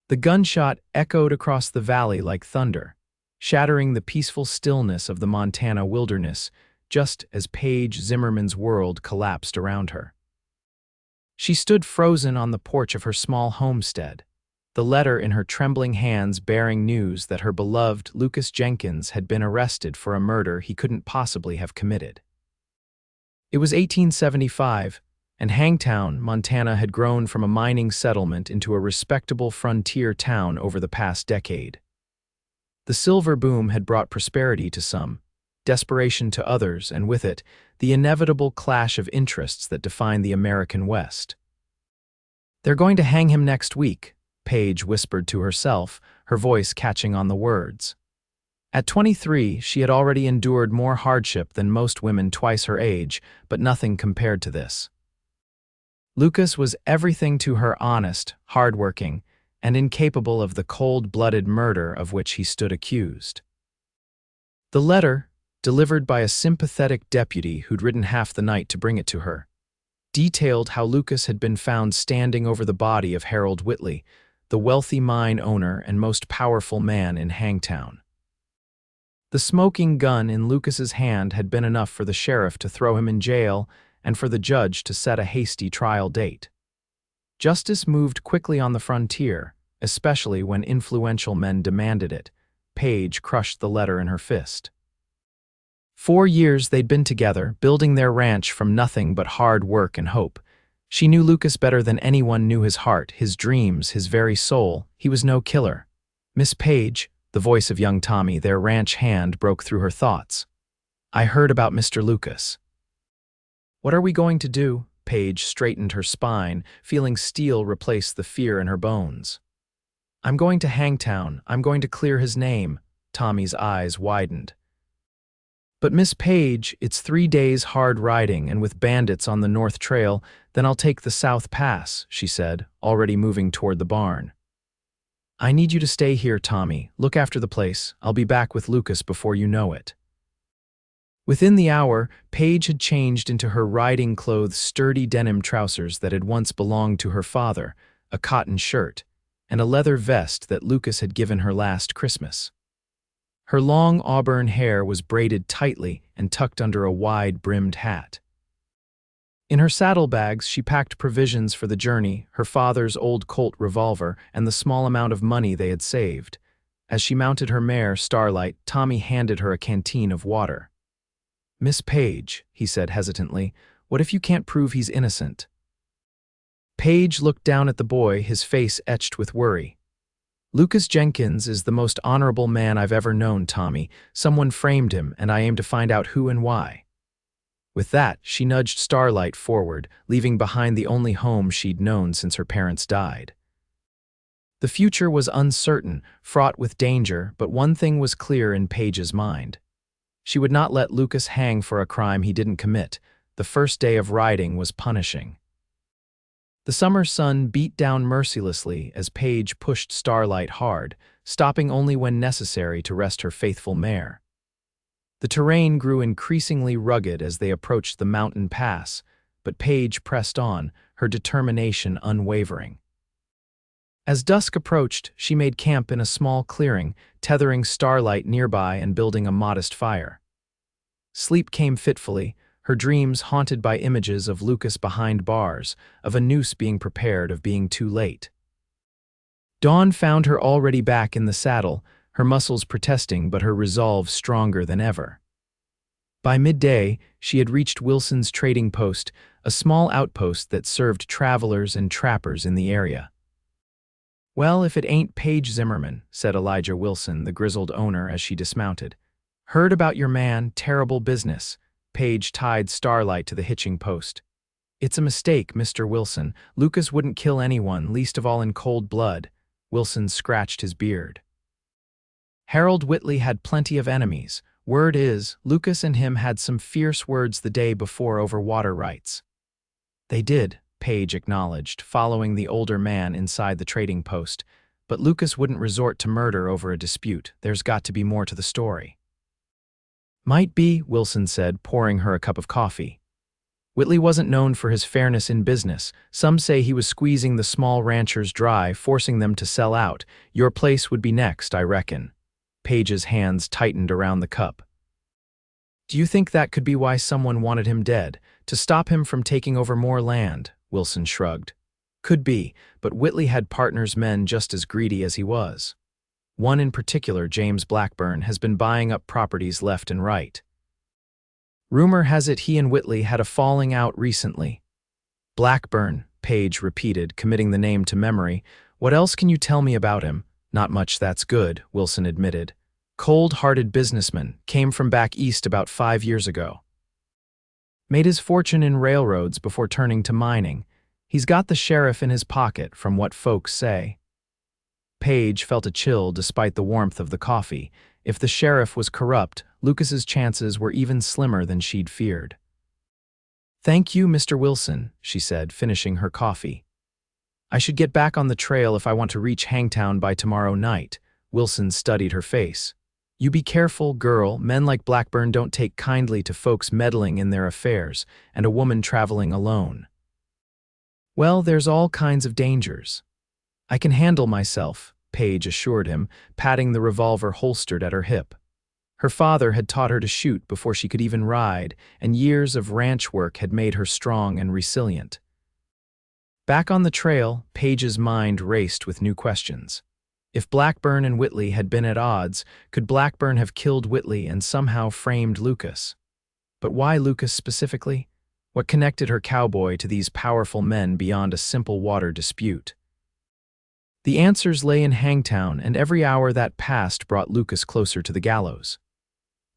The gunshot echoed across the valley like thunder, shattering the peaceful stillness of the Montana wilderness just as Paige Zimmerman's world collapsed around her. She stood frozen on the porch of her small homestead, the letter in her trembling hands bearing news that her beloved Lucas Jenkins had been arrested for a murder he couldn't possibly have committed. It was 1875, and Hangtown, Montana had grown from a mining settlement into a respectable frontier town over the past decade. The silver boom had brought prosperity to some, desperation to others, and with it, the inevitable clash of interests that define the American West. "They're going to hang him next week," Paige whispered to herself, her voice catching on the words. At 23, she had already endured more hardship than most women twice her age, but nothing compared to this. Lucas was everything to her: honest, hardworking, and incapable of the cold-blooded murder of which he stood accused. The letter, delivered by a sympathetic deputy who'd ridden half the night to bring it to her, detailed how Lucas had been found standing over the body of Harold Whitley, the wealthy mine owner and most powerful man in Hangtown. The smoking gun in Lucas's hand had been enough for the sheriff to throw him in jail and for the judge to set a hasty trial date. Justice moved quickly on the frontier, especially when influential men demanded it. Paige crushed the letter in her fist. 4 years they'd been together, building their ranch from nothing but hard work and hope. She knew Lucas better than anyone knew his heart, his dreams, his very soul. He was no killer. "Miss Paige," the voice of young Tommy, their ranch hand, broke through her thoughts. "I heard about Mr. Lucas." "What are we going to do?" Paige straightened her spine, feeling steel replace the fear in her bones. "I'm going to Hangtown. I'm going to clear his name." Tommy's eyes widened. "But Miss Paige, it's 3 days hard riding, and with bandits on the North Trail, then I'll take the South Pass," she said, already moving toward the barn. "I need you to stay here, Tommy. Look after the place. I'll be back with Lucas before you know it." Within the hour, Paige had changed into her riding clothes, sturdy denim trousers that had once belonged to her father, a cotton shirt, and a leather vest that Lucas had given her last Christmas. Her long auburn hair was braided tightly and tucked under a wide-brimmed hat. In her saddlebags, she packed provisions for the journey, her father's old Colt revolver, and the small amount of money they had saved. As she mounted her mare, Starlight, Tommy handed her a canteen of water. "Miss Paige," he said hesitantly, "what if you can't prove he's innocent?" Paige looked down at the boy, his face etched with worry. "Lucas Jenkins is the most honorable man I've ever known, Tommy. Someone framed him, and I aim to find out who and why." With that, she nudged Starlight forward, leaving behind the only home she'd known since her parents died. The future was uncertain, fraught with danger, but one thing was clear in Paige's mind. She would not let Lucas hang for a crime he didn't commit. The first day of riding was punishing. The summer sun beat down mercilessly as Paige pushed Starlight hard, stopping only when necessary to rest her faithful mare. The terrain grew increasingly rugged as they approached the mountain pass, but Paige pressed on, her determination unwavering. As dusk approached, she made camp in a small clearing, tethering Starlight nearby and building a modest fire. Sleep came fitfully, her dreams haunted by images of Lucas behind bars, of a noose being prepared, of being too late. Dawn found her already back in the saddle, her muscles protesting but her resolve stronger than ever. By midday, she had reached Wilson's trading post, a small outpost that served travelers and trappers in the area. "Well, if it ain't Paige Zimmerman," said Elijah Wilson, the grizzled owner, as she dismounted. "Heard about your man, terrible business." Paige tied Starlight to the hitching post. "It's a mistake, Mr. Wilson. Lucas wouldn't kill anyone, least of all in cold blood." Wilson scratched his beard. "Harold Whitley had plenty of enemies. Word is, Lucas and him had some fierce words the day before over water rights." "They did," Paige acknowledged, following the older man inside the trading post. "But Lucas wouldn't resort to murder over a dispute. There's got to be more to the story." "Might be," Wilson said, pouring her a cup of coffee. Whitley wasn't known for his fairness in business. Some say he was squeezing the small ranchers dry, forcing them to sell out. Your place would be next, I reckon. Paige's hands tightened around the cup. Do you think that could be why someone wanted him dead? To stop him from taking over more land? Wilson shrugged. Could be, but Whitley had partners men just as greedy as he was. One in particular, James Blackburn, has been buying up properties left and right. Rumor has it he and Whitley had a falling out recently. Blackburn, Paige repeated, committing the name to memory. What else can you tell me about him? Not much that's good, Wilson admitted. Cold-hearted businessman, came from back east about 5 years ago. Made his fortune in railroads before turning to mining. He's got the sheriff in his pocket, from what folks say. Paige felt a chill despite the warmth of the coffee. If the sheriff was corrupt, Lucas's chances were even slimmer than she'd feared. Thank you, Mr. Wilson, she said, finishing her coffee. I should get back on the trail if I want to reach Hangtown by tomorrow night. Wilson studied her face. You be careful, girl. Men like Blackburn don't take kindly to folks meddling in their affairs, and a woman traveling alone. Well, there's all kinds of dangers. I can handle myself, Paige assured him, patting the revolver holstered at her hip. Her father had taught her to shoot before she could even ride, and years of ranch work had made her strong and resilient. Back on the trail, Paige's mind raced with new questions. If Blackburn and Whitley had been at odds, could Blackburn have killed Whitley and somehow framed Lucas? But why Lucas specifically? What connected her cowboy to these powerful men beyond a simple water dispute? The answers lay in Hangtown, and every hour that passed brought Lucas closer to the gallows.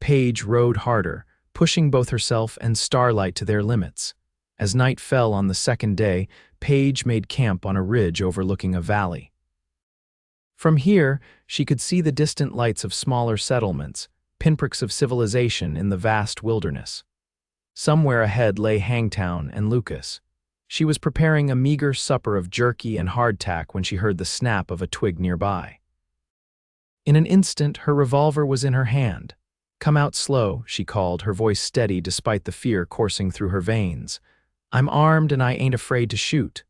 Paige rode harder, pushing both herself and Starlight to their limits. As night fell on the second day, Paige made camp on a ridge overlooking a valley. From here, she could see the distant lights of smaller settlements, pinpricks of civilization in the vast wilderness. Somewhere ahead lay Hangtown and Lucas. She was preparing a meager supper of jerky and hardtack when she heard the snap of a twig nearby. In an instant, her revolver was in her hand. Come out slow, she called, her voice steady despite the fear coursing through her veins. I'm armed and I ain't afraid to shoot.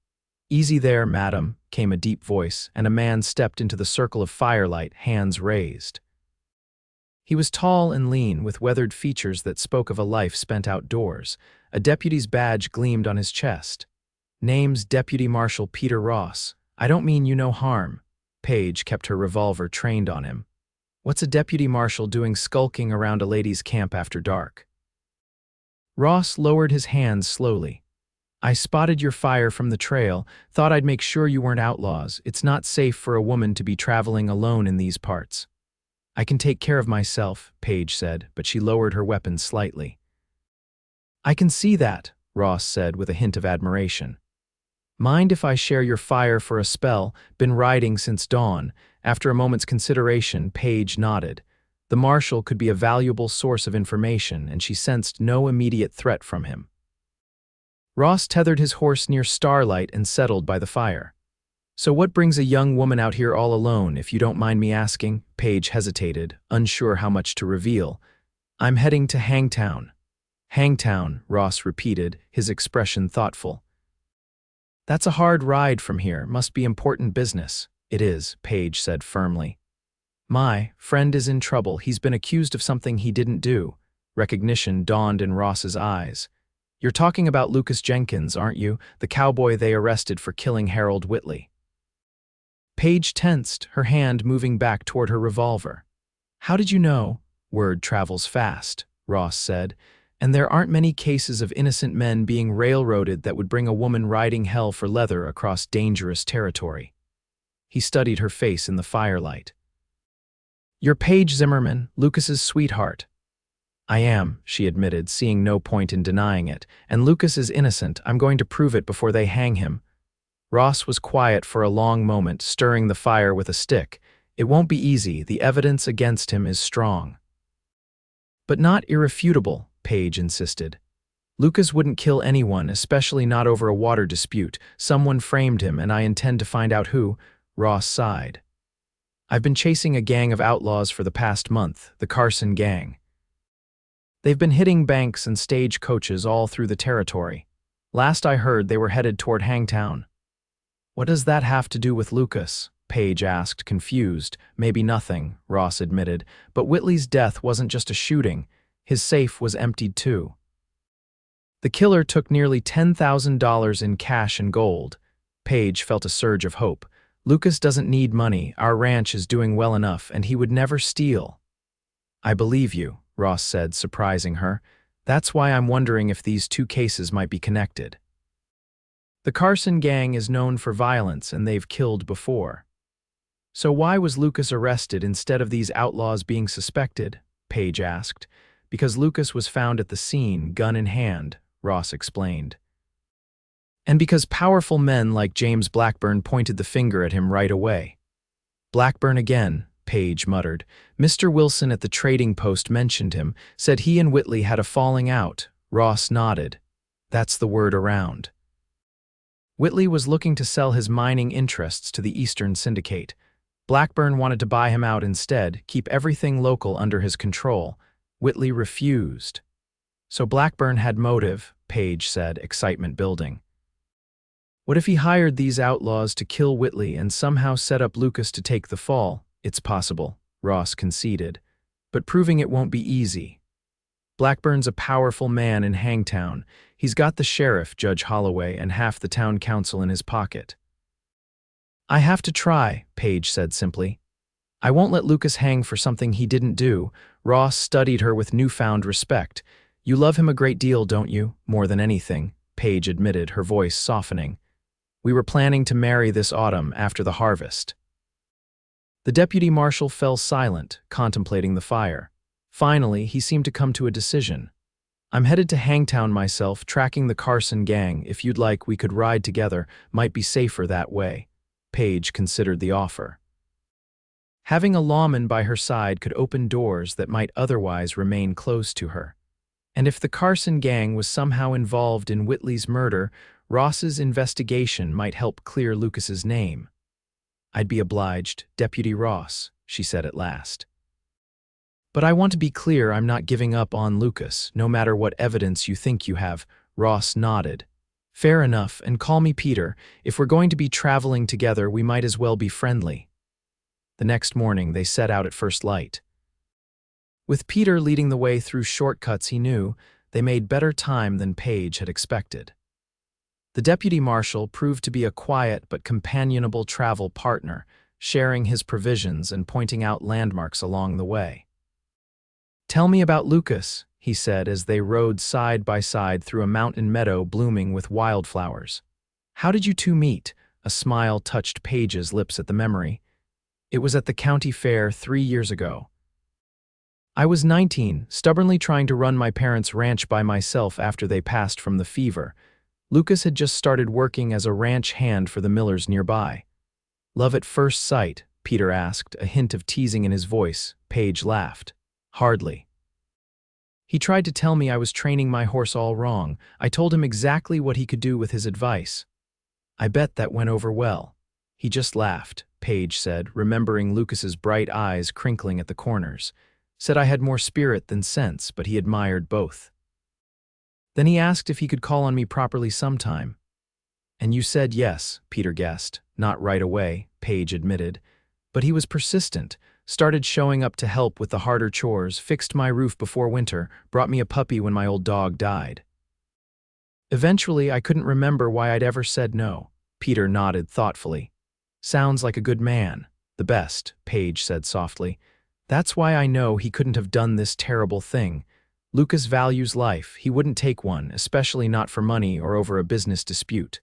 Easy there, madam, came a deep voice, and a man stepped into the circle of firelight, hands raised. He was tall and lean, with weathered features that spoke of a life spent outdoors. A deputy's badge gleamed on his chest. Name's Deputy Marshal Peter Ross. I don't mean you no harm. Paige kept her revolver trained on him. What's a deputy marshal doing skulking around a ladies' camp after dark? Ross lowered his hands slowly. I spotted your fire from the trail, thought I'd make sure you weren't outlaws. It's not safe for a woman to be traveling alone in these parts. I can take care of myself, Paige said, but she lowered her weapon slightly. I can see that, Ross said with a hint of admiration. Mind if I share your fire for a spell? Been riding since dawn. After a moment's consideration, Paige nodded. The marshal could be a valuable source of information, and she sensed no immediate threat from him. Ross tethered his horse near Starlight and settled by the fire. So what brings a young woman out here all alone, if you don't mind me asking? Paige hesitated, unsure how much to reveal. I'm heading to Hangtown. Hangtown, Ross repeated, his expression thoughtful. That's a hard ride from here, must be important business. It is, Paige said firmly. My friend is in trouble. He's been accused of something he didn't do. Recognition dawned in Ross's eyes. You're talking about Lucas Jenkins, aren't you? The cowboy they arrested for killing Harold Whitley. Paige tensed, her hand moving back toward her revolver. How did you know? Word travels fast, Ross said, and there aren't many cases of innocent men being railroaded that would bring a woman riding hell for leather across dangerous territory. He studied her face in the firelight. You're Paige Zimmerman, Lucas's sweetheart. I am, she admitted, seeing no point in denying it, and Lucas is innocent. I'm going to prove it before they hang him. Ross was quiet for a long moment, stirring the fire with a stick. It won't be easy. The evidence against him is strong. But not irrefutable, Paige insisted. Lucas wouldn't kill anyone, especially not over a water dispute. Someone framed him, and I intend to find out who. Ross sighed. I've been chasing a gang of outlaws for the past month, the Carson gang. They've been hitting banks and stage coaches all through the territory. Last I heard, they were headed toward Hangtown. What does that have to do with Lucas? Paige asked, confused. Maybe nothing, Ross admitted, but Whitley's death wasn't just a shooting. His safe was emptied too. The killer took nearly $10,000 in cash and gold. Paige felt a surge of hope. Lucas doesn't need money, our ranch is doing well enough, and he would never steal. I believe you, Ross said, surprising her. That's why I'm wondering if these two cases might be connected. The Carson gang is known for violence, and they've killed before. So why was Lucas arrested instead of these outlaws being suspected? Paige asked. Because Lucas was found at the scene, gun in hand, Ross explained. And because powerful men like James Blackburn pointed the finger at him right away. Blackburn again, Paige muttered. Mr. Wilson at the trading post mentioned him, said he and Whitley had a falling out. Ross nodded. That's the word around. Whitley was looking to sell his mining interests to the Eastern Syndicate. Blackburn wanted to buy him out instead, keep everything local under his control. Whitley refused. So Blackburn had motive, Paige said, excitement building. What if he hired these outlaws to kill Whitley and somehow set up Lucas to take the fall? It's possible, Ross conceded. But proving it won't be easy. Blackburn's a powerful man in Hangtown. He's got the sheriff, Judge Holloway, and half the town council in his pocket. I have to try, Paige said simply. I won't let Lucas hang for something he didn't do. Ross studied her with newfound respect. You love him a great deal, don't you? More than anything, Paige admitted, her voice softening. We were planning to marry this autumn after the harvest. The deputy marshal fell silent, contemplating the fire. Finally, he seemed to come to a decision. I'm headed to Hangtown myself, tracking the Carson gang. If you'd like, we could ride together. Might be safer that way. Paige considered the offer. Having a lawman by her side could open doors that might otherwise remain closed to her. And if the Carson gang was somehow involved in Whitley's murder, Ross's investigation might help clear Lucas's name. I'd be obliged, Deputy Ross, she said at last. But I want to be clear, I'm not giving up on Lucas, no matter what evidence you think you have. Ross nodded. Fair enough, and call me Peter. If we're going to be traveling together, we might as well be friendly. The next morning, they set out at first light. With Peter leading the way through shortcuts he knew, they made better time than Paige had expected. The deputy marshal proved to be a quiet but companionable travel partner, sharing his provisions and pointing out landmarks along the way. Tell me about Lucas, he said as they rode side by side through a mountain meadow blooming with wildflowers. How did you two meet? A smile touched Paige's lips at the memory. It was at the county fair 3 years ago. I was 19, stubbornly trying to run my parents' ranch by myself after they passed from the fever. Lucas had just started working as a ranch hand for the millers nearby. Love at first sight? Peter asked, a hint of teasing in his voice. Paige laughed. Hardly. He tried to tell me I was training my horse all wrong. I told him exactly what he could do with his advice. I bet that went over well. He just laughed, Paige said, remembering Lucas's bright eyes crinkling at the corners. Said I had more spirit than sense, but he admired both. Then he asked if he could call on me properly sometime. And you said yes, Peter guessed. Not right away, Paige admitted. But he was persistent, started showing up to help with the harder chores, fixed my roof before winter, brought me a puppy when my old dog died. Eventually, I couldn't remember why I'd ever said no. Peter nodded thoughtfully. Sounds like a good man. The best, Paige said softly. That's why I know he couldn't have done this terrible thing. Lucas values life. He wouldn't take one, especially not for money or over a business dispute.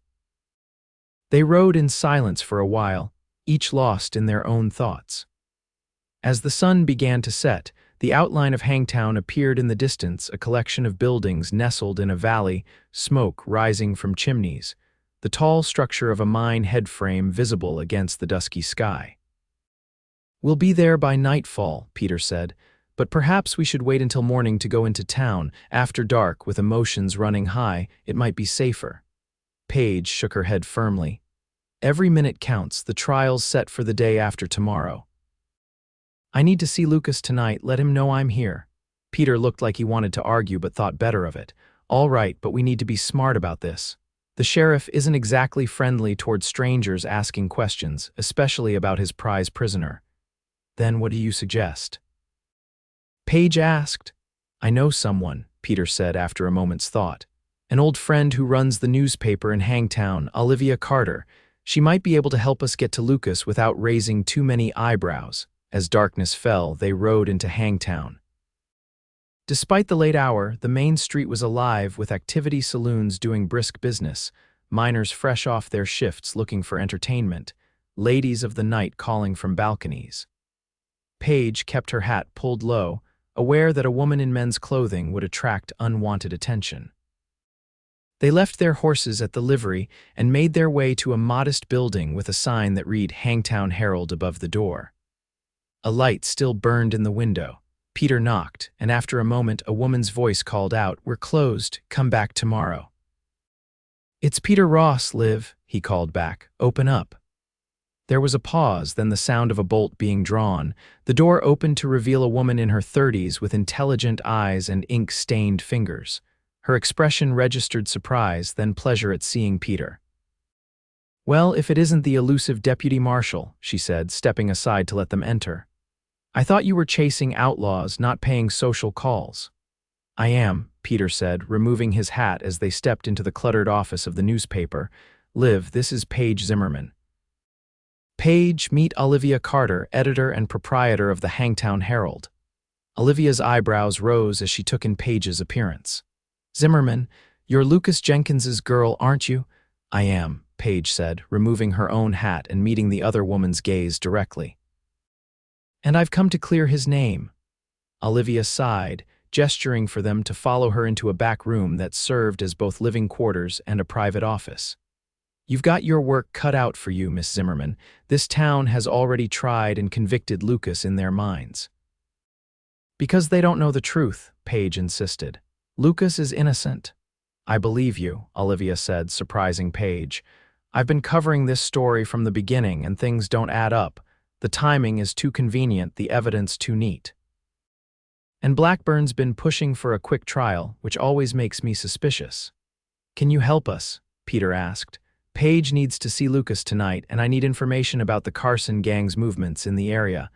They rode in silence for a while, each lost in their own thoughts. As the sun began to set, the outline of Hangtown appeared in the distance, a collection of buildings nestled in a valley, smoke rising from chimneys, the tall structure of a mine headframe visible against the dusky sky. We'll be there by nightfall, Peter said, but perhaps we should wait until morning to go into town. After dark, with emotions running high, it might be safer. Paige shook her head firmly. Every minute counts, the trial's set for the day after tomorrow. I need to see Lucas tonight, let him know I'm here. Peter looked like he wanted to argue but thought better of it. All right, but we need to be smart about this. The sheriff isn't exactly friendly toward strangers asking questions, especially about his prize prisoner. Then what do you suggest? Paige asked. I know someone, Peter said after a moment's thought. An old friend who runs the newspaper in Hangtown, Olivia Carter. She might be able to help us get to Lucas without raising too many eyebrows. As darkness fell, they rode into Hangtown. Despite the late hour, the main street was alive with activity saloons doing brisk business, miners fresh off their shifts looking for entertainment, ladies of the night calling from balconies. Paige kept her hat pulled low, aware that a woman in men's clothing would attract unwanted attention. They left their horses at the livery and made their way to a modest building with a sign that read Hangtown Herald above the door. A light still burned in the window. Peter knocked, and after a moment a woman's voice called out, "We're closed, come back tomorrow." "It's Peter Ross, Liv," he called back. "Open up." There was a pause, then the sound of a bolt being drawn. The door opened to reveal a woman in her 30s with intelligent eyes and ink-stained fingers. Her expression registered surprise, then pleasure at seeing Peter. "Well, if it isn't the elusive deputy marshal," she said, stepping aside to let them enter. "I thought you were chasing outlaws, not paying social calls." "I am," Peter said, removing his hat as they stepped into the cluttered office of the newspaper. "Liv, this is Paige Zimmerman." Paige, meet Olivia Carter, editor and proprietor of the Hangtown Herald. Olivia's eyebrows rose as she took in Paige's appearance. "Zimmerman, you're Lucas Jenkins's girl, aren't you?" "I am," Paige said, removing her own hat and meeting the other woman's gaze directly. "And I've come to clear his name." Olivia sighed, gesturing for them to follow her into a back room that served as both living quarters and a private office. "You've got your work cut out for you, Miss Zimmerman. This town has already tried and convicted Lucas in their minds." "Because they don't know the truth," Paige insisted. "Lucas is innocent." "I believe you," Olivia said, surprising Paige. "I've been covering this story from the beginning and things don't add up. The timing is too convenient, the evidence too neat. And Blackburn's been pushing for a quick trial, which always makes me suspicious." "Can you help us?" Peter asked. "Paige needs to see Lucas tonight, and I need information about the Carson gang's movements in the area."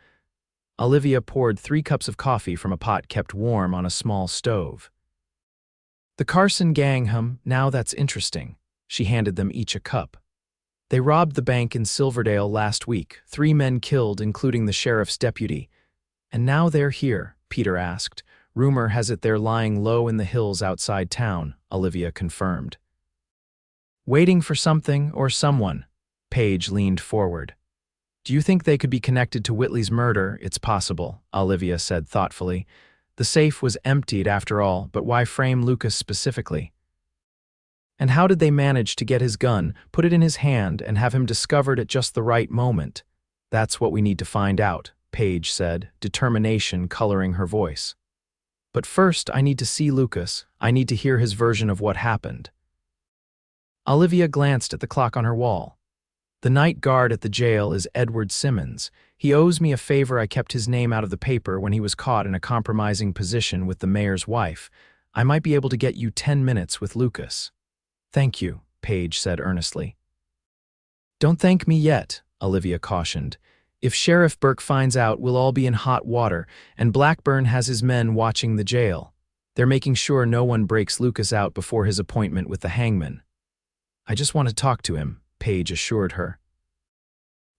Olivia poured 3 cups of coffee from a pot kept warm on a small stove. "The Carson gang, now that's interesting." She handed them each a cup. "They robbed the bank in Silverdale last week, 3 men killed, including the sheriff's deputy. And now they're here," Peter asked. "Rumor has it they're lying low in the hills outside town," Olivia confirmed. "Waiting for something or someone." Paige leaned forward. "Do you think they could be connected to Whitley's murder?" "It's possible," Olivia said thoughtfully. "The safe was emptied after all, but why frame Lucas specifically? And how did they manage to get his gun, put it in his hand, and have him discovered at just the right moment?" "That's what we need to find out," Paige said, determination coloring her voice. "But first, I need to see Lucas. I need to hear his version of what happened." Olivia glanced at the clock on her wall. "The night guard at the jail is Edward Simmons. He owes me a favor. I kept his name out of the paper when he was caught in a compromising position with the mayor's wife. I might be able to get you 10 minutes with Lucas." "Thank you," Paige said earnestly. "Don't thank me yet," Olivia cautioned. "If Sheriff Burke finds out, we'll all be in hot water, and Blackburn has his men watching the jail. They're making sure no one breaks Lucas out before his appointment with the hangman." "I just want to talk to him," Paige assured her.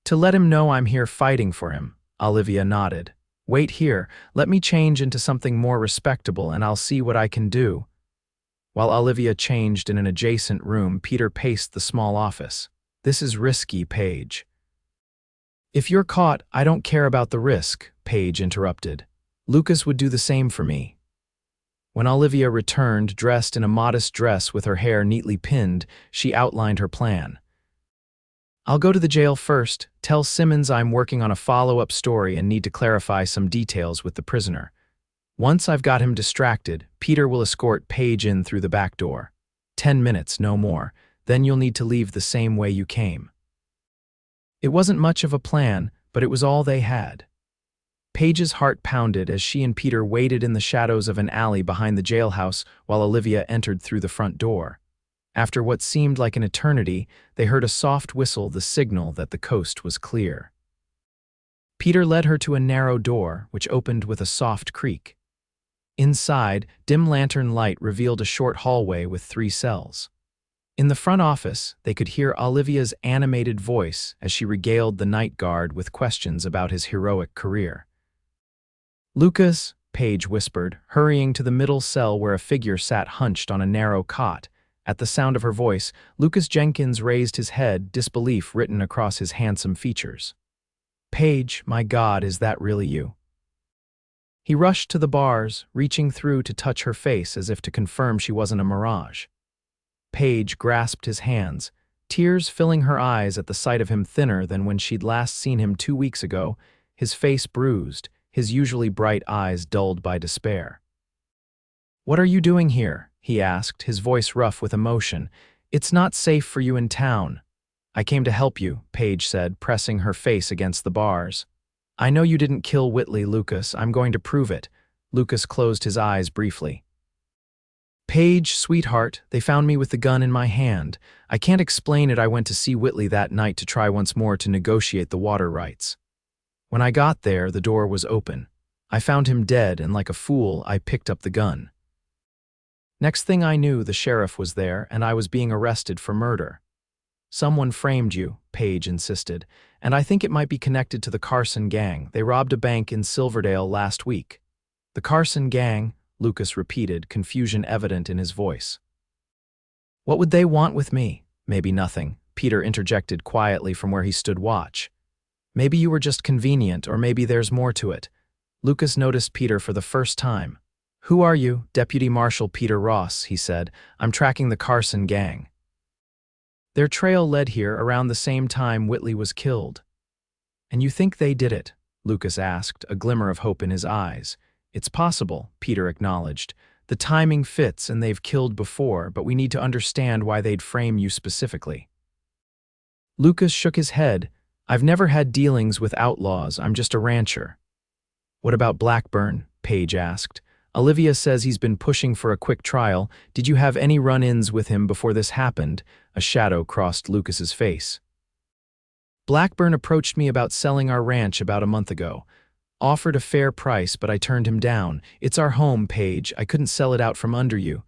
"To let him know I'm here fighting for him," Olivia nodded. "Wait here, let me change into something more respectable and I'll see what I can do." While Olivia changed in an adjacent room, Peter paced the small office. "This is risky, Paige." "If you're caught, I don't care about the risk," Paige interrupted. "Lucas would do the same for me." When Olivia returned, dressed in a modest dress with her hair neatly pinned, she outlined her plan. "I'll go to the jail first, tell Simmons I'm working on a follow-up story and need to clarify some details with the prisoner. Once I've got him distracted, Peter will escort Paige in through the back door. 10 minutes, no more. Then you'll need to leave the same way you came." It wasn't much of a plan, but it was all they had. Paige's heart pounded as she and Peter waited in the shadows of an alley behind the jailhouse while Olivia entered through the front door. After what seemed like an eternity, they heard a soft whistle, the signal that the coast was clear. Peter led her to a narrow door, which opened with a soft creak. Inside, dim lantern light revealed a short hallway with 3 cells. In the front office, they could hear Olivia's animated voice as she regaled the night guard with questions about his heroic career. "Lucas," Paige whispered, hurrying to the middle cell where a figure sat hunched on a narrow cot. At the sound of her voice, Lucas Jenkins raised his head, disbelief written across his handsome features. "Paige, my God, is that really you?" He rushed to the bars, reaching through to touch her face as if to confirm she wasn't a mirage. Paige grasped his hands, tears filling her eyes at the sight of him thinner than when she'd last seen him 2 weeks ago, his face bruised, his usually bright eyes dulled by despair. "What are you doing here?" he asked, his voice rough with emotion. "It's not safe for you in town." "I came to help you," Paige said, pressing her face against the bars. "I know you didn't kill Whitley, Lucas. I'm going to prove it." Lucas closed his eyes briefly. "Paige, sweetheart, they found me with the gun in my hand. I can't explain it. I went to see Whitley that night to try once more to negotiate the water rights. When I got there, the door was open. I found him dead, and like a fool, I picked up the gun. Next thing I knew, the sheriff was there, and I was being arrested for murder." "Someone framed you," Paige insisted, "and I think it might be connected to the Carson gang. They robbed a bank in Silverdale last week." "The Carson gang," Lucas repeated, confusion evident in his voice. "What would they want with me?" "Maybe nothing," Peter interjected quietly from where he stood watch. "Maybe you were just convenient, or maybe there's more to it." Lucas noticed Peter for the first time. "Who are you?" "Deputy Marshal Peter Ross," he said. "I'm tracking the Carson gang. Their trail led here around the same time Whitley was killed." "And you think they did it?" Lucas asked, a glimmer of hope in his eyes. "It's possible," Peter acknowledged. "The timing fits and they've killed before, but we need to understand why they'd frame you specifically." Lucas shook his head. "I've never had dealings with outlaws. I'm just a rancher." "What about Blackburn?" Paige asked. "Olivia says he's been pushing for a quick trial. Did you have any run-ins with him before this happened?" A shadow crossed Lucas's face. "Blackburn approached me about selling our ranch about a month ago. Offered a fair price, but I turned him down. It's our home, Paige. I couldn't sell it out from under you."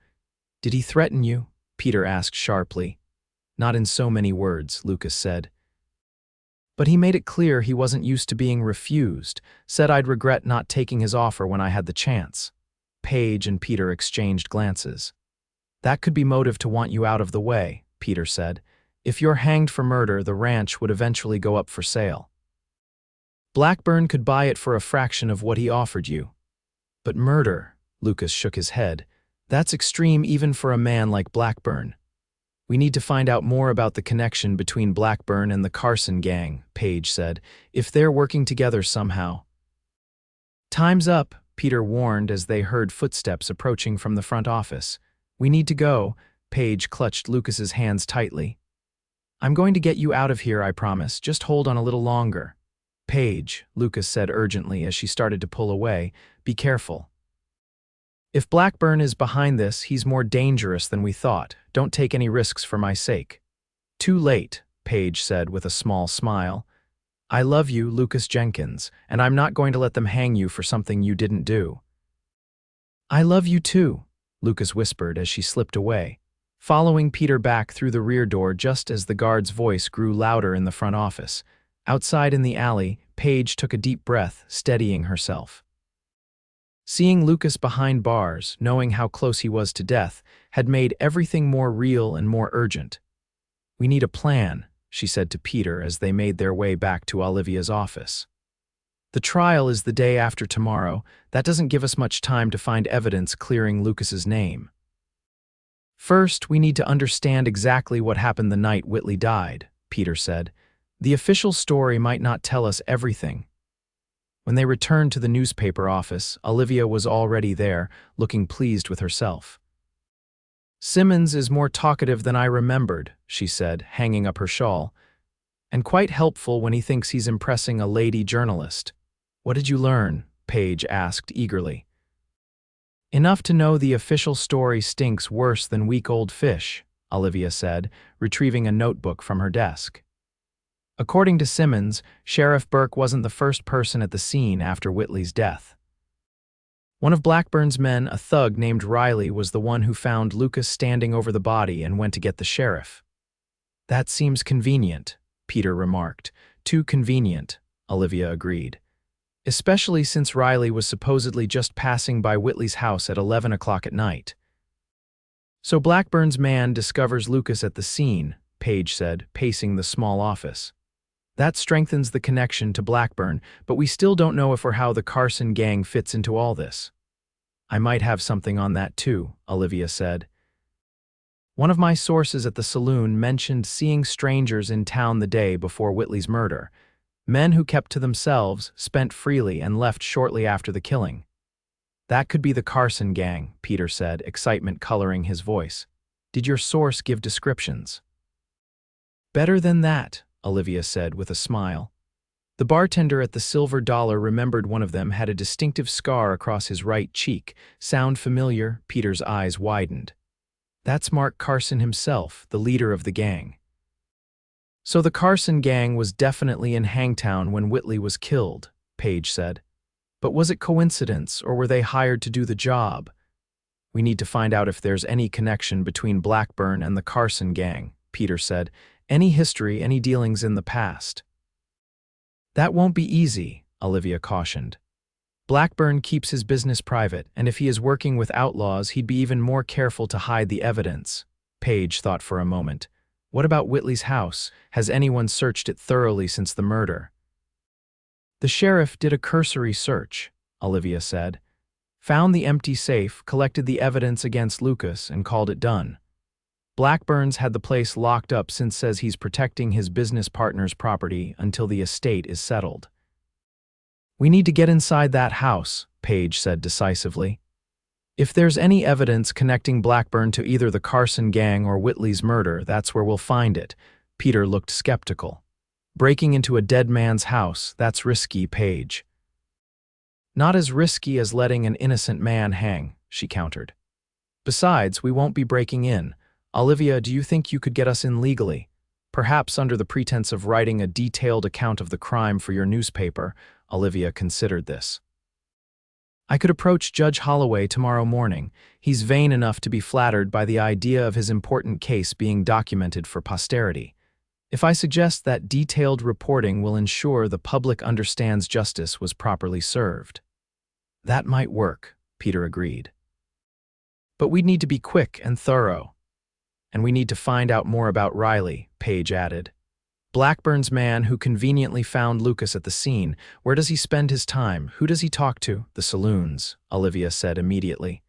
"Did he threaten you?" Peter asked sharply. "Not in so many words," Lucas said. "But he made it clear he wasn't used to being refused, said I'd regret not taking his offer when I had the chance." Paige and Peter exchanged glances. "That could be motive to want you out of the way," Peter said. "If you're hanged for murder, the ranch would eventually go up for sale. Blackburn could buy it for a fraction of what he offered you." "But murder," Lucas shook his head, "that's extreme even for a man like Blackburn." "We need to find out more about the connection between Blackburn and the Carson gang," Paige said, "if they're working together somehow." "Time's up," Peter warned as they heard footsteps approaching from the front office. "We need to go." Paige clutched Lucas's hands tightly. "I'm going to get you out of here, I promise. Just hold on a little longer." "Paige," Lucas said urgently as she started to pull away, "be careful. If Blackburn is behind this, he's more dangerous than we thought. Don't take any risks for my sake." "Too late," Paige said with a small smile. "I love you, Lucas Jenkins, and I'm not going to let them hang you for something you didn't do." "I love you too," Lucas whispered as she slipped away, following Peter back through the rear door just as the guard's voice grew louder in the front office. Outside in the alley, Paige took a deep breath, steadying herself. Seeing Lucas behind bars, knowing how close he was to death, had made everything more real and more urgent. "We need a plan," she said to Peter as they made their way back to Olivia's office. "The trial is the day after tomorrow. That doesn't give us much time to find evidence clearing Lucas's name. First, we need to understand exactly what happened the night Whitley died," Peter said. "The official story might not tell us everything." When they returned to the newspaper office, Olivia was already there, looking pleased with herself. "Simmons is more talkative than I remembered," she said, hanging up her shawl, "and quite helpful when he thinks he's impressing a lady journalist. What did you learn? Paige asked eagerly. Enough to know the official story stinks worse than week-old fish, Olivia said, retrieving a notebook from her desk. According to Simmons, Sheriff Burke wasn't the first person at the scene after Whitley's death. One of Blackburn's men, a thug named Riley, was the one who found Lucas standing over the body and went to get the sheriff. That seems convenient, Peter remarked. Too convenient, Olivia agreed. Especially since Riley was supposedly just passing by Whitley's house at 11 o'clock at night. So Blackburn's man discovers Lucas at the scene, Paige said, pacing the small office. That strengthens the connection to Blackburn, but we still don't know if or how the Carson gang fits into all this. I might have something on that too, Olivia said. One of my sources at the saloon mentioned seeing strangers in town the day before Whitley's murder. Men who kept to themselves, spent freely, and left shortly after the killing. That could be the Carson gang, Peter said, excitement coloring his voice. Did your source give descriptions? Better than that, Olivia said with a smile. The bartender at the Silver Dollar remembered one of them had a distinctive scar across his right cheek. Sound familiar? Peter's eyes widened. That's Mark Carson himself, the leader of the gang. So the Carson gang was definitely in Hangtown when Whitley was killed, Paige said. But was it coincidence, or were they hired to do the job? We need to find out if there's any connection between Blackburn and the Carson gang, Peter said. Any history, any dealings in the past. That won't be easy, Olivia cautioned. Blackburn keeps his business private, and if he is working with outlaws, he'd be even more careful to hide the evidence. Paige thought for a moment. What about Whitley's house? Has anyone searched it thoroughly since the murder? The sheriff did a cursory search, Olivia said. Found the empty safe, collected the evidence against Lucas, and called it done. Blackburn's had the place locked up since says he's protecting his business partner's property until the estate is settled. We need to get inside that house, Paige said decisively. If there's any evidence connecting Blackburn to either the Carson gang or Whitley's murder, that's where we'll find it. Peter looked skeptical. Breaking into a dead man's house, that's risky, Paige. Not as risky as letting an innocent man hang, she countered. Besides, we won't be breaking in. Olivia, do you think you could get us in legally? Perhaps under the pretense of writing a detailed account of the crime for your newspaper, Olivia considered this. I could approach Judge Holloway tomorrow morning. He's vain enough to be flattered by the idea of his important case being documented for posterity. If I suggest that detailed reporting will ensure the public understands justice was properly served. That might work, Peter agreed. But we'd need to be quick and thorough. And we need to find out more about Riley, Paige added. Blackburn's man who conveniently found Lucas at the scene. Where does he spend his time? Who does he talk to? The saloons, Olivia said immediately.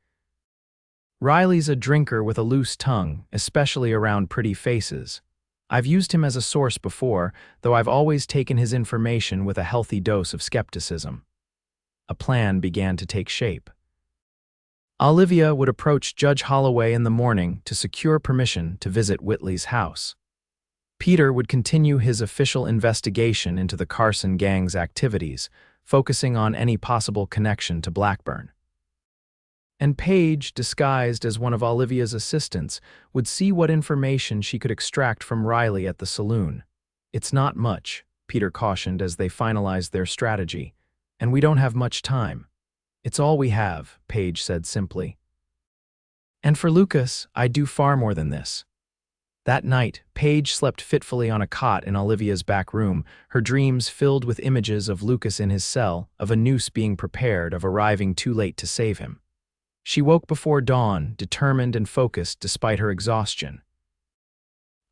Riley's a drinker with a loose tongue, especially around pretty faces. I've used him as a source before, though I've always taken his information with a healthy dose of skepticism. A plan began to take shape. Olivia would approach Judge Holloway in the morning to secure permission to visit Whitley's house. Peter would continue his official investigation into the Carson gang's activities, focusing on any possible connection to Blackburn. And Paige, disguised as one of Olivia's assistants, would see what information she could extract from Riley at the saloon. It's not much, Peter cautioned as they finalized their strategy, and we don't have much time. It's all we have, Paige said simply. And for Lucas, I'd do far more than this. That night, Paige slept fitfully on a cot in Olivia's back room, her dreams filled with images of Lucas in his cell, of a noose being prepared, of arriving too late to save him. She woke before dawn, determined and focused despite her exhaustion.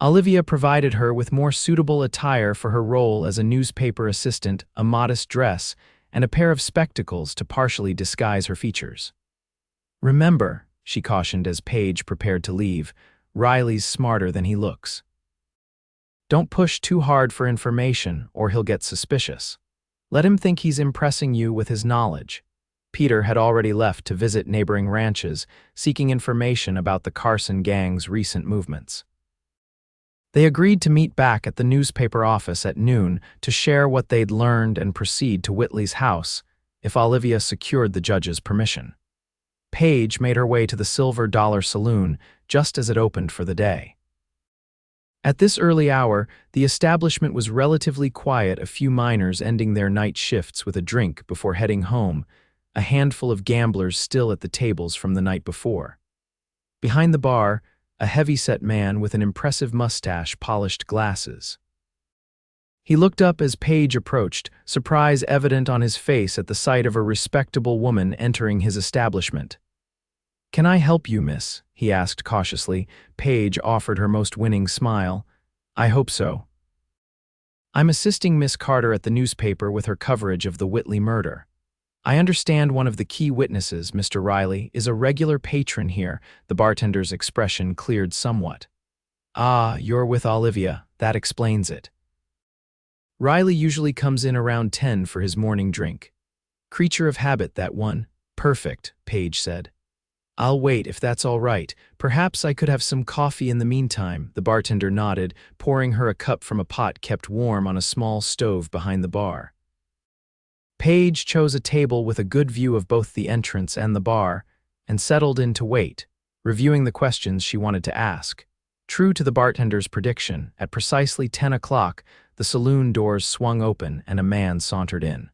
Olivia provided her with more suitable attire for her role as a newspaper assistant, a modest dress, and a pair of spectacles to partially disguise her features. Remember, she cautioned as Paige prepared to leave, Riley's smarter than he looks. Don't push too hard for information, or he'll get suspicious. Let him think he's impressing you with his knowledge. Peter had already left to visit neighboring ranches, seeking information about the Carson gang's recent movements. They agreed to meet back at the newspaper office at noon to share what they'd learned and proceed to Whitley's house if Olivia secured the judge's permission. Paige made her way to the Silver Dollar Saloon just as it opened for the day. At this early hour, the establishment was relatively quiet, a few miners ending their night shifts with a drink before heading home, a handful of gamblers still at the tables from the night before. Behind the bar, a heavy-set man with an impressive mustache polished glasses. He looked up as Paige approached, surprise evident on his face at the sight of a respectable woman entering his establishment. "Can I help you, miss?" he asked cautiously. Paige offered her most winning smile. "I hope so. I'm assisting Miss Carter at the newspaper with her coverage of the Whitley murder. I understand one of the key witnesses, Mr. Riley, is a regular patron here." The bartender's expression cleared somewhat. "Ah, you're with Olivia. That explains it. Riley usually comes in around 10 for his morning drink. Creature of habit, that one." "Perfect," Paige said. "I'll wait if that's all right. Perhaps I could have some coffee in the meantime." The bartender nodded, pouring her a cup from a pot kept warm on a small stove behind the bar. Paige chose a table with a good view of both the entrance and the bar, and settled in to wait, reviewing the questions she wanted to ask. True to the bartender's prediction, at precisely 10 o'clock, the saloon doors swung open and a man sauntered in.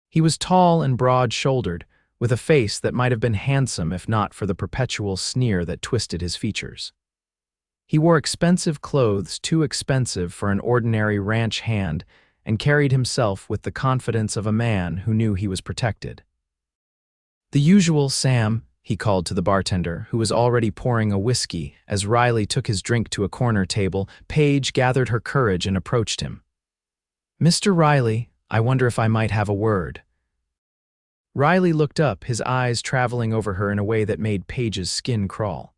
He was tall and broad-shouldered, with a face that might have been handsome if not for the perpetual sneer that twisted his features. He wore expensive clothes, too expensive for an ordinary ranch hand, and carried himself with the confidence of a man who knew he was protected. "The usual, Sam," he called to the bartender, who was already pouring a whiskey. As Riley took his drink to a corner table, Paige gathered her courage and approached him. "Mr. Riley, I wonder if I might have a word." Riley looked up, his eyes traveling over her in a way that made Paige's skin crawl.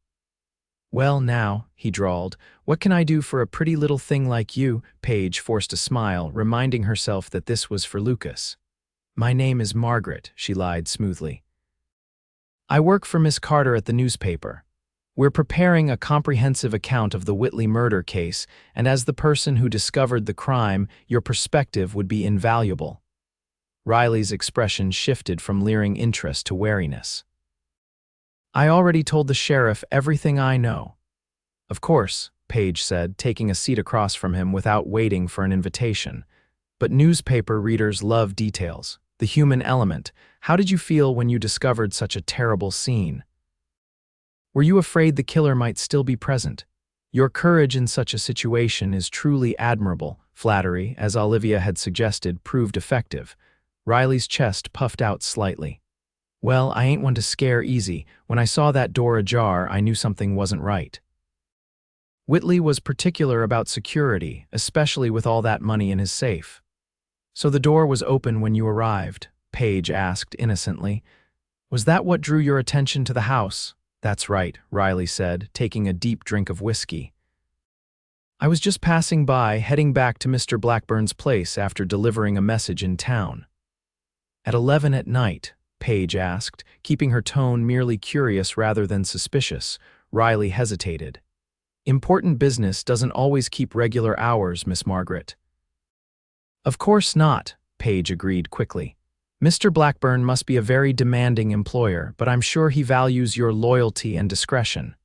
"Well now," he drawled, "what can I do for a pretty little thing like you?" Paige forced a smile, reminding herself that this was for Lucas. "My name is Margaret," she lied smoothly. "I work for Miss Carter at the newspaper. We're preparing a comprehensive account of the Whitley murder case, and as the person who discovered the crime, your perspective would be invaluable." Riley's expression shifted from leering interest to wariness. "I already told the sheriff everything I know." "Of course," Paige said, taking a seat across from him without waiting for an invitation. "But newspaper readers love details, the human element. How did you feel when you discovered such a terrible scene? Were you afraid the killer might still be present? Your courage in such a situation is truly admirable." Flattery, as Olivia had suggested, proved effective. Riley's chest puffed out slightly. "Well, I ain't one to scare easy. When I saw that door ajar, I knew something wasn't right. Whitley was particular about security, especially with all that money in his safe." "So the door was open when you arrived?" Paige asked innocently. "Was that what drew your attention to the house?" "That's right," Riley said, taking a deep drink of whiskey. "I was just passing by, heading back to Mr. Blackburn's place after delivering a message in town." "At 11 at night?" Paige asked, keeping her tone merely curious rather than suspicious. Riley hesitated. "Important business doesn't always keep regular hours, Miss Margaret." "Of course not," Paige agreed quickly. "Mr. Blackburn must be a very demanding employer, but I'm sure he values your loyalty and discretion."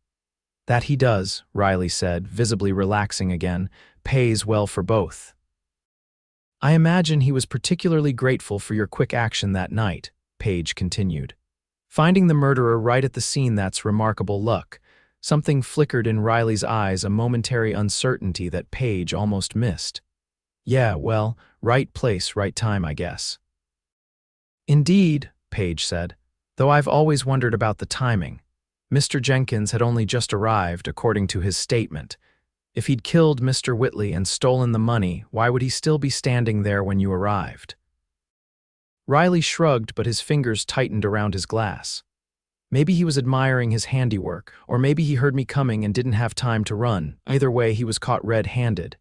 "That he does," Riley said, visibly relaxing again. "Pays well for both." "I imagine he was particularly grateful for your quick action that night," Paige continued. "Finding the murderer right at the scene, that's remarkable luck." Something flickered in Riley's eyes, a momentary uncertainty that Paige almost missed. "Yeah, well, right place, right time, I guess." "Indeed," Paige said, "though I've always wondered about the timing. Mr. Jenkins had only just arrived, according to his statement. If he'd killed Mr. Whitley and stolen the money, why would he still be standing there when you arrived?" Riley shrugged, but his fingers tightened around his glass. "Maybe he was admiring his handiwork, or maybe he heard me coming and didn't have time to run. Either way, he was caught red-handed."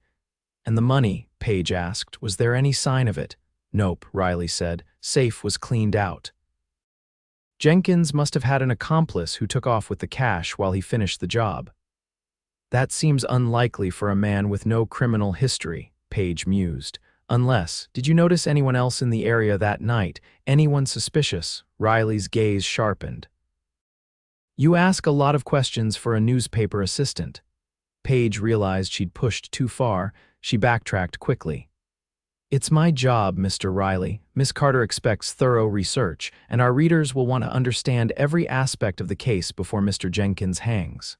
"And the money?" Paige asked. "Was there any sign of it?" "Nope," Riley said. "Safe was cleaned out." "Jenkins must have had an accomplice who took off with the cash while he finished the job." That seems unlikely for a man with no criminal history, Paige mused. Unless, did you notice anyone else in the area that night? Anyone suspicious? Riley's gaze sharpened. You ask a lot of questions for a newspaper assistant. Paige realized she'd pushed too far. She backtracked quickly. It's my job, Mr. Riley. Miss Carter expects thorough research, and our readers will want to understand every aspect of the case before Mr. Jenkins hangs.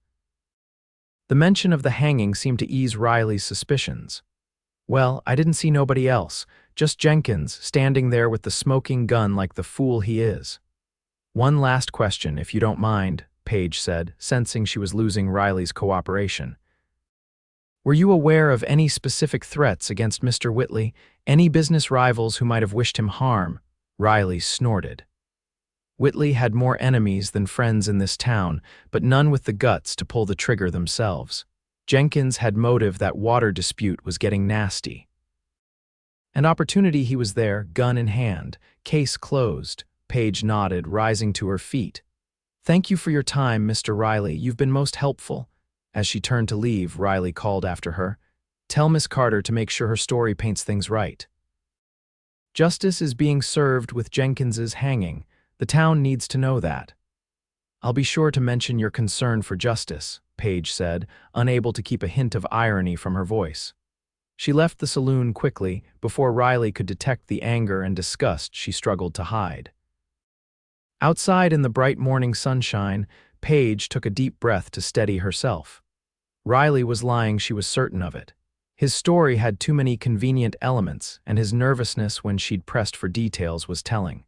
The mention of the hanging seemed to ease Riley's suspicions. Well, I didn't see nobody else, just Jenkins standing there with the smoking gun like the fool he is. One last question, if you don't mind, Paige said, sensing she was losing Riley's cooperation. Were you aware of any specific threats against Mr. Whitley, any business rivals who might have wished him harm? Riley snorted. Whitley had more enemies than friends in this town, but none with the guts to pull the trigger themselves. Jenkins had motive. That water dispute was getting nasty. An opportunity, he was there, gun in hand. Case closed. Paige nodded, rising to her feet. Thank you for your time, Mr. Riley. You've been most helpful. As she turned to leave, Riley called after her. Tell Miss Carter to make sure her story paints things right. Justice is being served with Jenkins's hanging. The town needs to know that. I'll be sure to mention your concern for justice, Paige said, unable to keep a hint of irony from her voice. She left the saloon quickly, before Riley could detect the anger and disgust she struggled to hide. Outside in the bright morning sunshine, Paige took a deep breath to steady herself. Riley was lying, she was certain of it. His story had too many convenient elements, and his nervousness when she'd pressed for details was telling.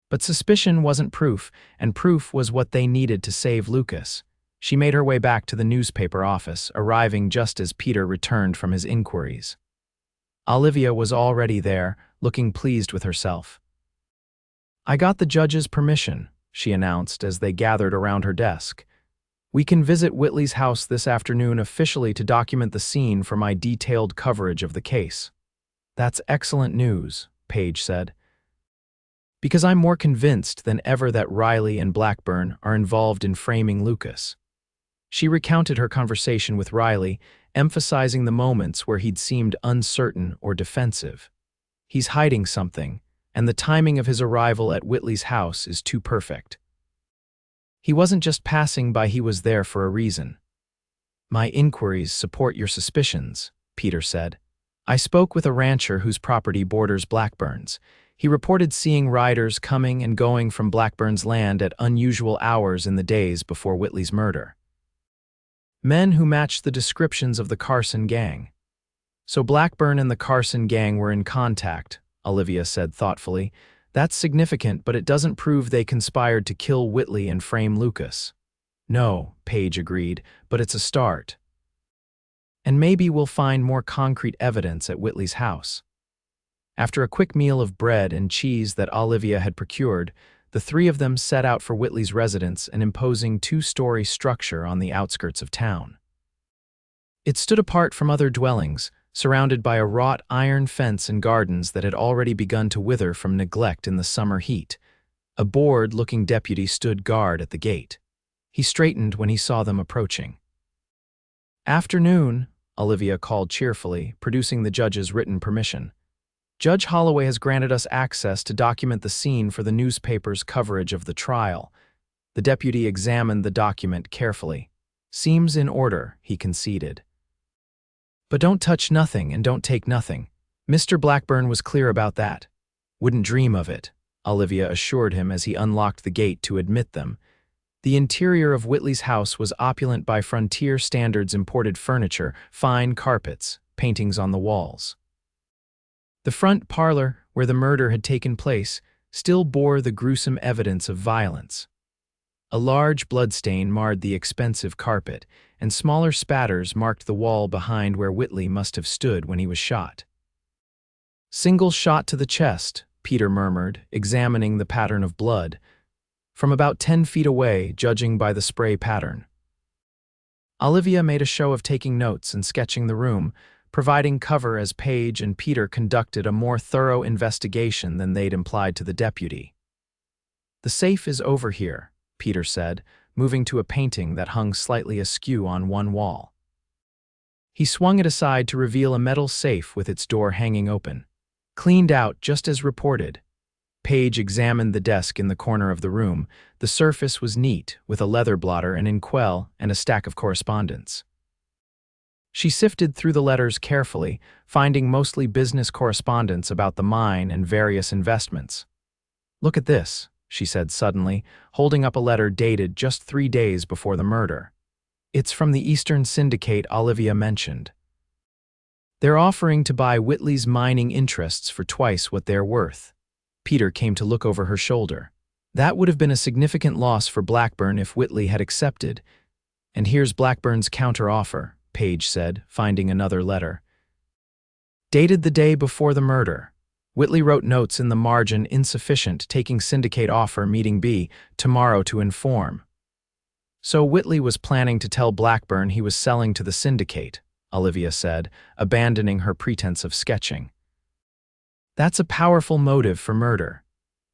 But suspicion wasn't proof, and proof was what they needed to save Lucas. She made her way back to the newspaper office, arriving just as Peter returned from his inquiries. Olivia was already there, looking pleased with herself. I got the judge's permission, she announced as they gathered around her desk. We can visit Whitley's house this afternoon officially to document the scene for my detailed coverage of the case. That's excellent news, Paige said. Because I'm more convinced than ever that Riley and Blackburn are involved in framing Lucas. She recounted her conversation with Riley, emphasizing the moments where he'd seemed uncertain or defensive. He's hiding something, and the timing of his arrival at Whitley's house is too perfect. He wasn't just passing by, he was there for a reason. My inquiries support your suspicions, Peter said. I spoke with a rancher whose property borders Blackburn's. He reported seeing riders coming and going from Blackburn's land at unusual hours in the days before Whitley's murder. Men who matched the descriptions of the Carson gang. So Blackburn and the Carson gang were in contact, Olivia said thoughtfully. That's significant, but it doesn't prove they conspired to kill Whitley and frame Lucas. No, Paige agreed, but it's a start. And maybe we'll find more concrete evidence at Whitley's house. After a quick meal of bread and cheese that Olivia had procured, the three of them set out for Whitley's residence, an imposing two-story structure on the outskirts of town. It stood apart from other dwellings, surrounded by a wrought iron fence and gardens that had already begun to wither from neglect in the summer heat. A bored-looking deputy stood guard at the gate. He straightened when he saw them approaching. Afternoon, Olivia called cheerfully, producing the judge's written permission. Judge Holloway has granted us access to document the scene for the newspaper's coverage of the trial. The deputy examined the document carefully. Seems in order, he conceded. But don't touch nothing and don't take nothing. Mr. Blackburn was clear about that. Wouldn't dream of it, Olivia assured him as he unlocked the gate to admit them. The interior of Whitley's house was opulent by frontier standards, imported furniture, fine carpets, paintings on the walls. The front parlor, where the murder had taken place, still bore the gruesome evidence of violence. A large bloodstain marred the expensive carpet, and smaller spatters marked the wall behind where Whitley must have stood when he was shot. Single shot to the chest, Peter murmured, examining the pattern of blood, from about 10 feet away, judging by the spray pattern. Olivia made a show of taking notes and sketching the room, providing cover as Paige and Peter conducted a more thorough investigation than they'd implied to the deputy. The safe is over here, Peter said, moving to a painting that hung slightly askew on one wall. He swung it aside to reveal a metal safe with its door hanging open. Cleaned out just as reported. Paige examined the desk in the corner of the room. The surface was neat, with a leather blotter, an inkwell, and a stack of correspondence. She sifted through the letters carefully, finding mostly business correspondence about the mine and various investments. "Look at this," she said suddenly, holding up a letter dated just 3 days before the murder. "It's from the Eastern Syndicate Olivia mentioned. They're offering to buy Whitley's mining interests for twice what they're worth." Peter came to look over her shoulder. That would have been a significant loss for Blackburn if Whitley had accepted. "And here's Blackburn's counter-offer," Paige said, finding another letter. Dated the day before the murder. Whitley wrote notes in the margin: "Insufficient, taking syndicate offer, meeting B, tomorrow to inform." So Whitley was planning to tell Blackburn he was selling to the syndicate, Olivia said, abandoning her pretense of sketching. "That's a powerful motive for murder."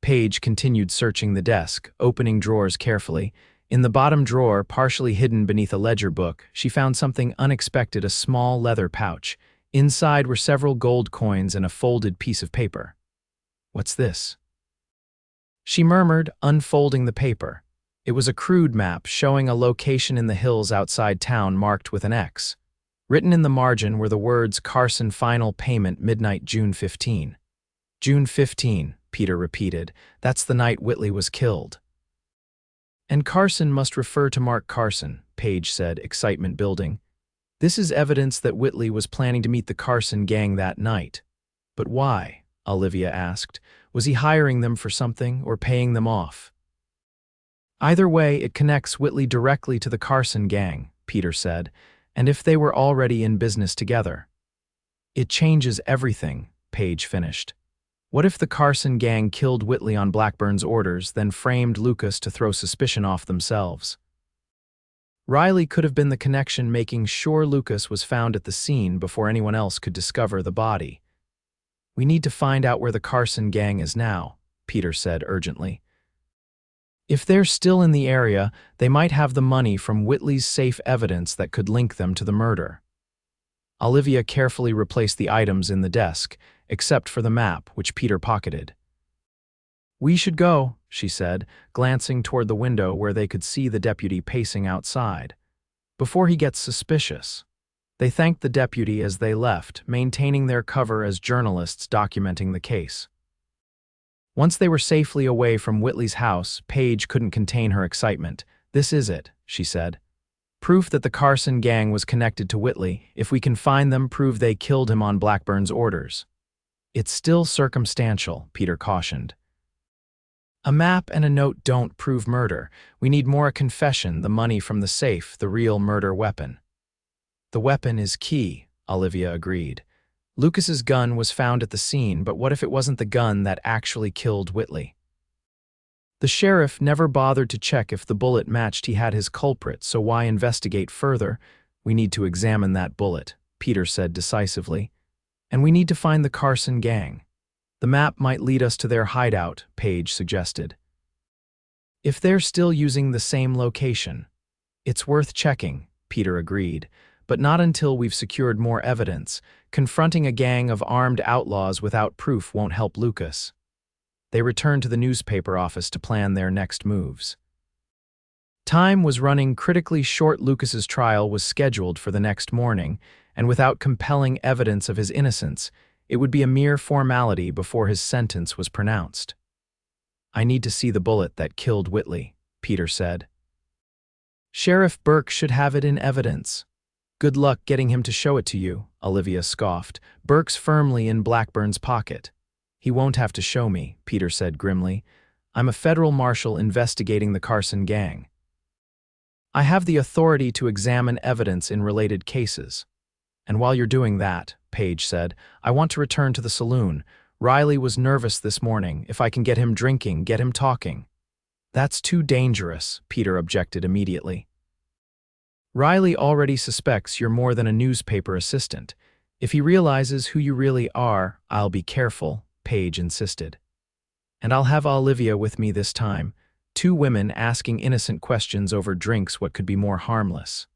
Paige continued searching the desk, opening drawers carefully. In the bottom drawer, partially hidden beneath a ledger book, she found something unexpected: a small leather pouch. Inside were several gold coins and a folded piece of paper. "What's this?" she murmured, unfolding the paper. It was a crude map showing a location in the hills outside town marked with an X. Written in the margin were the words "Carson final payment midnight June 15. June 15, Peter repeated. "That's the night Whitley was killed." "And Carson must refer to Mark Carson," Paige said, excitement building. "This is evidence that Whitley was planning to meet the Carson gang that night." "But why?" Olivia asked. "Was he hiring them for something or paying them off?" "Either way, it connects Whitley directly to the Carson gang," Peter said, "and if they were already in business together." "It changes everything," Paige finished. "What if the Carson gang killed Whitley on Blackburn's orders, then framed Lucas to throw suspicion off themselves? Riley could have been the connection, making sure Lucas was found at the scene before anyone else could discover the body." "We need to find out where the Carson gang is now," Peter said urgently. "If they're still in the area, they might have the money from Whitley's safe, evidence that could link them to the murder." Olivia carefully replaced the items in the desk, except for the map, which Peter pocketed. "We should go," she said, glancing toward the window where they could see the deputy pacing outside. "Before he gets suspicious." They thanked the deputy as they left, maintaining their cover as journalists documenting the case. Once they were safely away from Whitley's house, Paige couldn't contain her excitement. "This is it," she said. "Proof that the Carson gang was connected to Whitley. If we can find them, prove they killed him on Blackburn's orders." "It's still circumstantial," Peter cautioned. "A map and a note don't prove murder. We need more: a confession, the money from the safe, the real murder weapon." "The weapon is key," Olivia agreed. "Lucas's gun was found at the scene, but what if it wasn't the gun that actually killed Whitley? The sheriff never bothered to check if the bullet matched. He had his culprit, so why investigate further?" "We need to examine that bullet," Peter said decisively. "And we need to find the Carson gang. The map might lead us to their hideout," Paige suggested. "If they're still using the same location." "It's worth checking," Peter agreed, "but not until we've secured more evidence. Confronting a gang of armed outlaws without proof won't help Lucas." They returned to the newspaper office to plan their next moves. Time was running critically short. Lucas's trial was scheduled for the next morning, and without compelling evidence of his innocence, it would be a mere formality before his sentence was pronounced. "I need to see the bullet that killed Whitley," Peter said. "Sheriff Burke should have it in evidence." "Good luck getting him to show it to you," Olivia scoffed. "Burke's firmly in Blackburn's pocket." "He won't have to show me," Peter said grimly. "I'm a federal marshal investigating the Carson gang. I have the authority to examine evidence in related cases." "And while you're doing that," Paige said, "I want to return to the saloon. Riley was nervous this morning. If I can get him drinking, get him talking." "That's too dangerous," Peter objected immediately. "Riley already suspects you're more than a newspaper assistant. If he realizes who you really are, I'll be careful," Paige insisted. "And I'll have Olivia with me this time. Two women asking innocent questions over drinks. What could be more harmless?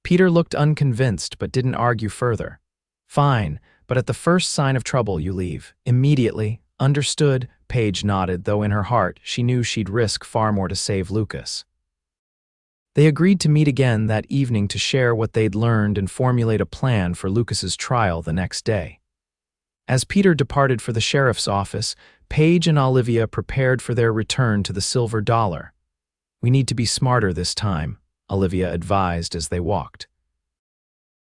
Peter looked unconvinced but didn't argue further. Fine, but at the first sign of trouble you leave. Immediately. Understood, Paige nodded, though in her heart she knew she'd risk far more to save Lucas. They agreed to meet again that evening to share what they'd learned and formulate a plan for Lucas's trial the next day. As Peter departed for the sheriff's office, Paige and Olivia prepared for their return to the Silver Dollar. "We need to be smarter this time," Olivia advised as they walked.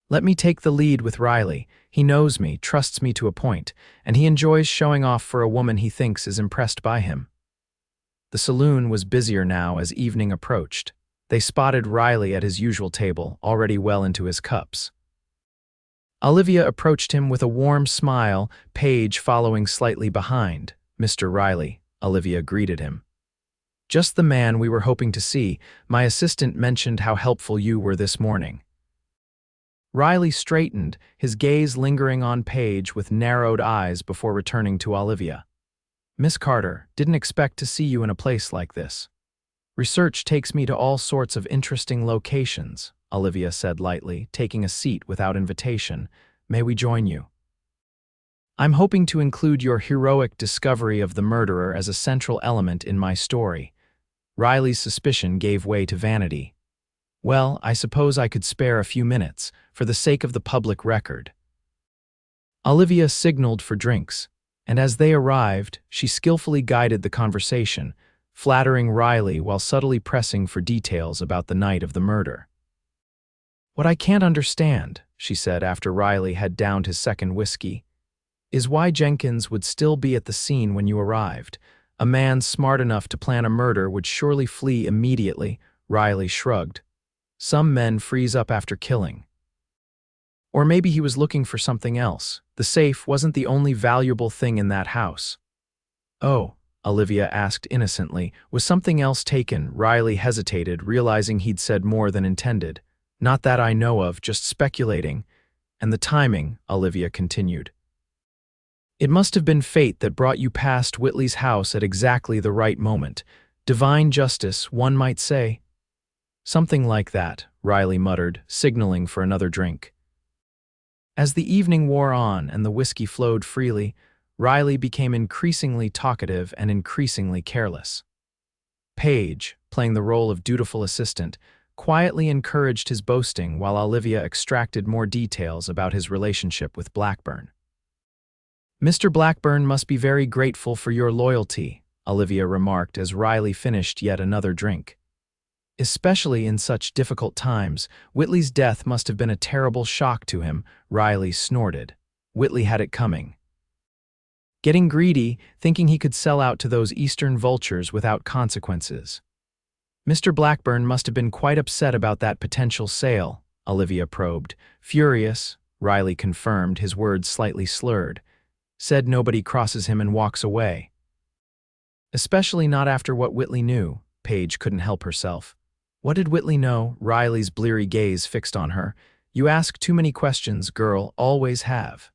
"Let me take the lead with Riley. He knows me, trusts me to a point, and he enjoys showing off for a woman he thinks is impressed by him." The saloon was busier now as evening approached. They spotted Riley at his usual table, already well into his cups. Olivia approached him with a warm smile, Paige following slightly behind. "Mr. Riley," Olivia greeted him. "Just the man we were hoping to see. My assistant mentioned how helpful you were this morning." Riley straightened, his gaze lingering on Paige with narrowed eyes before returning to Olivia. "Miss Carter, didn't expect to see you in a place like this." "Research takes me to all sorts of interesting locations," Olivia said lightly, taking a seat without invitation. "May we join you?" "I'm hoping to include your heroic discovery of the murderer as a central element in my story." Riley's suspicion gave way to vanity. "Well, I suppose I could spare a few minutes, for the sake of the public record." Olivia signaled for drinks, and as they arrived, she skillfully guided the conversation, flattering Riley while subtly pressing for details about the night of the murder. "What I can't understand," she said after Riley had downed his second whiskey, "is why Jenkins would still be at the scene when you arrived. A man smart enough to plan a murder would surely flee immediately." Riley shrugged. "Some men freeze up after killing." "Or maybe he was looking for something else. The safe wasn't the only valuable thing in that house." "Oh," Olivia asked innocently, "was something else taken?" Riley hesitated, realizing he'd said more than intended. "Not that I know of, just speculating." "And the timing," Olivia continued. "It must have been fate that brought you past Whitley's house at exactly the right moment. Divine justice, one might say." "Something like that," Riley muttered, signaling for another drink. As the evening wore on and the whiskey flowed freely, Riley became increasingly talkative and increasingly careless. Paige, playing the role of dutiful assistant, quietly encouraged his boasting while Olivia extracted more details about his relationship with Blackburn. "Mr. Blackburn must be very grateful for your loyalty," Olivia remarked as Riley finished yet another drink. "Especially in such difficult times. Whitley's death must have been a terrible shock to him," Riley snorted. "Whitley had it coming. Getting greedy, thinking he could sell out to those eastern vultures without consequences. Mr. Blackburn must have been quite upset about that potential sale," Olivia probed. "Furious," Riley confirmed, his words slightly slurred. "Said nobody crosses him and walks away." "Especially not after what Whitley knew," Paige couldn't help herself. "What did Whitley know?" Riley's bleary gaze fixed on her. "You ask too many questions, girl, always have."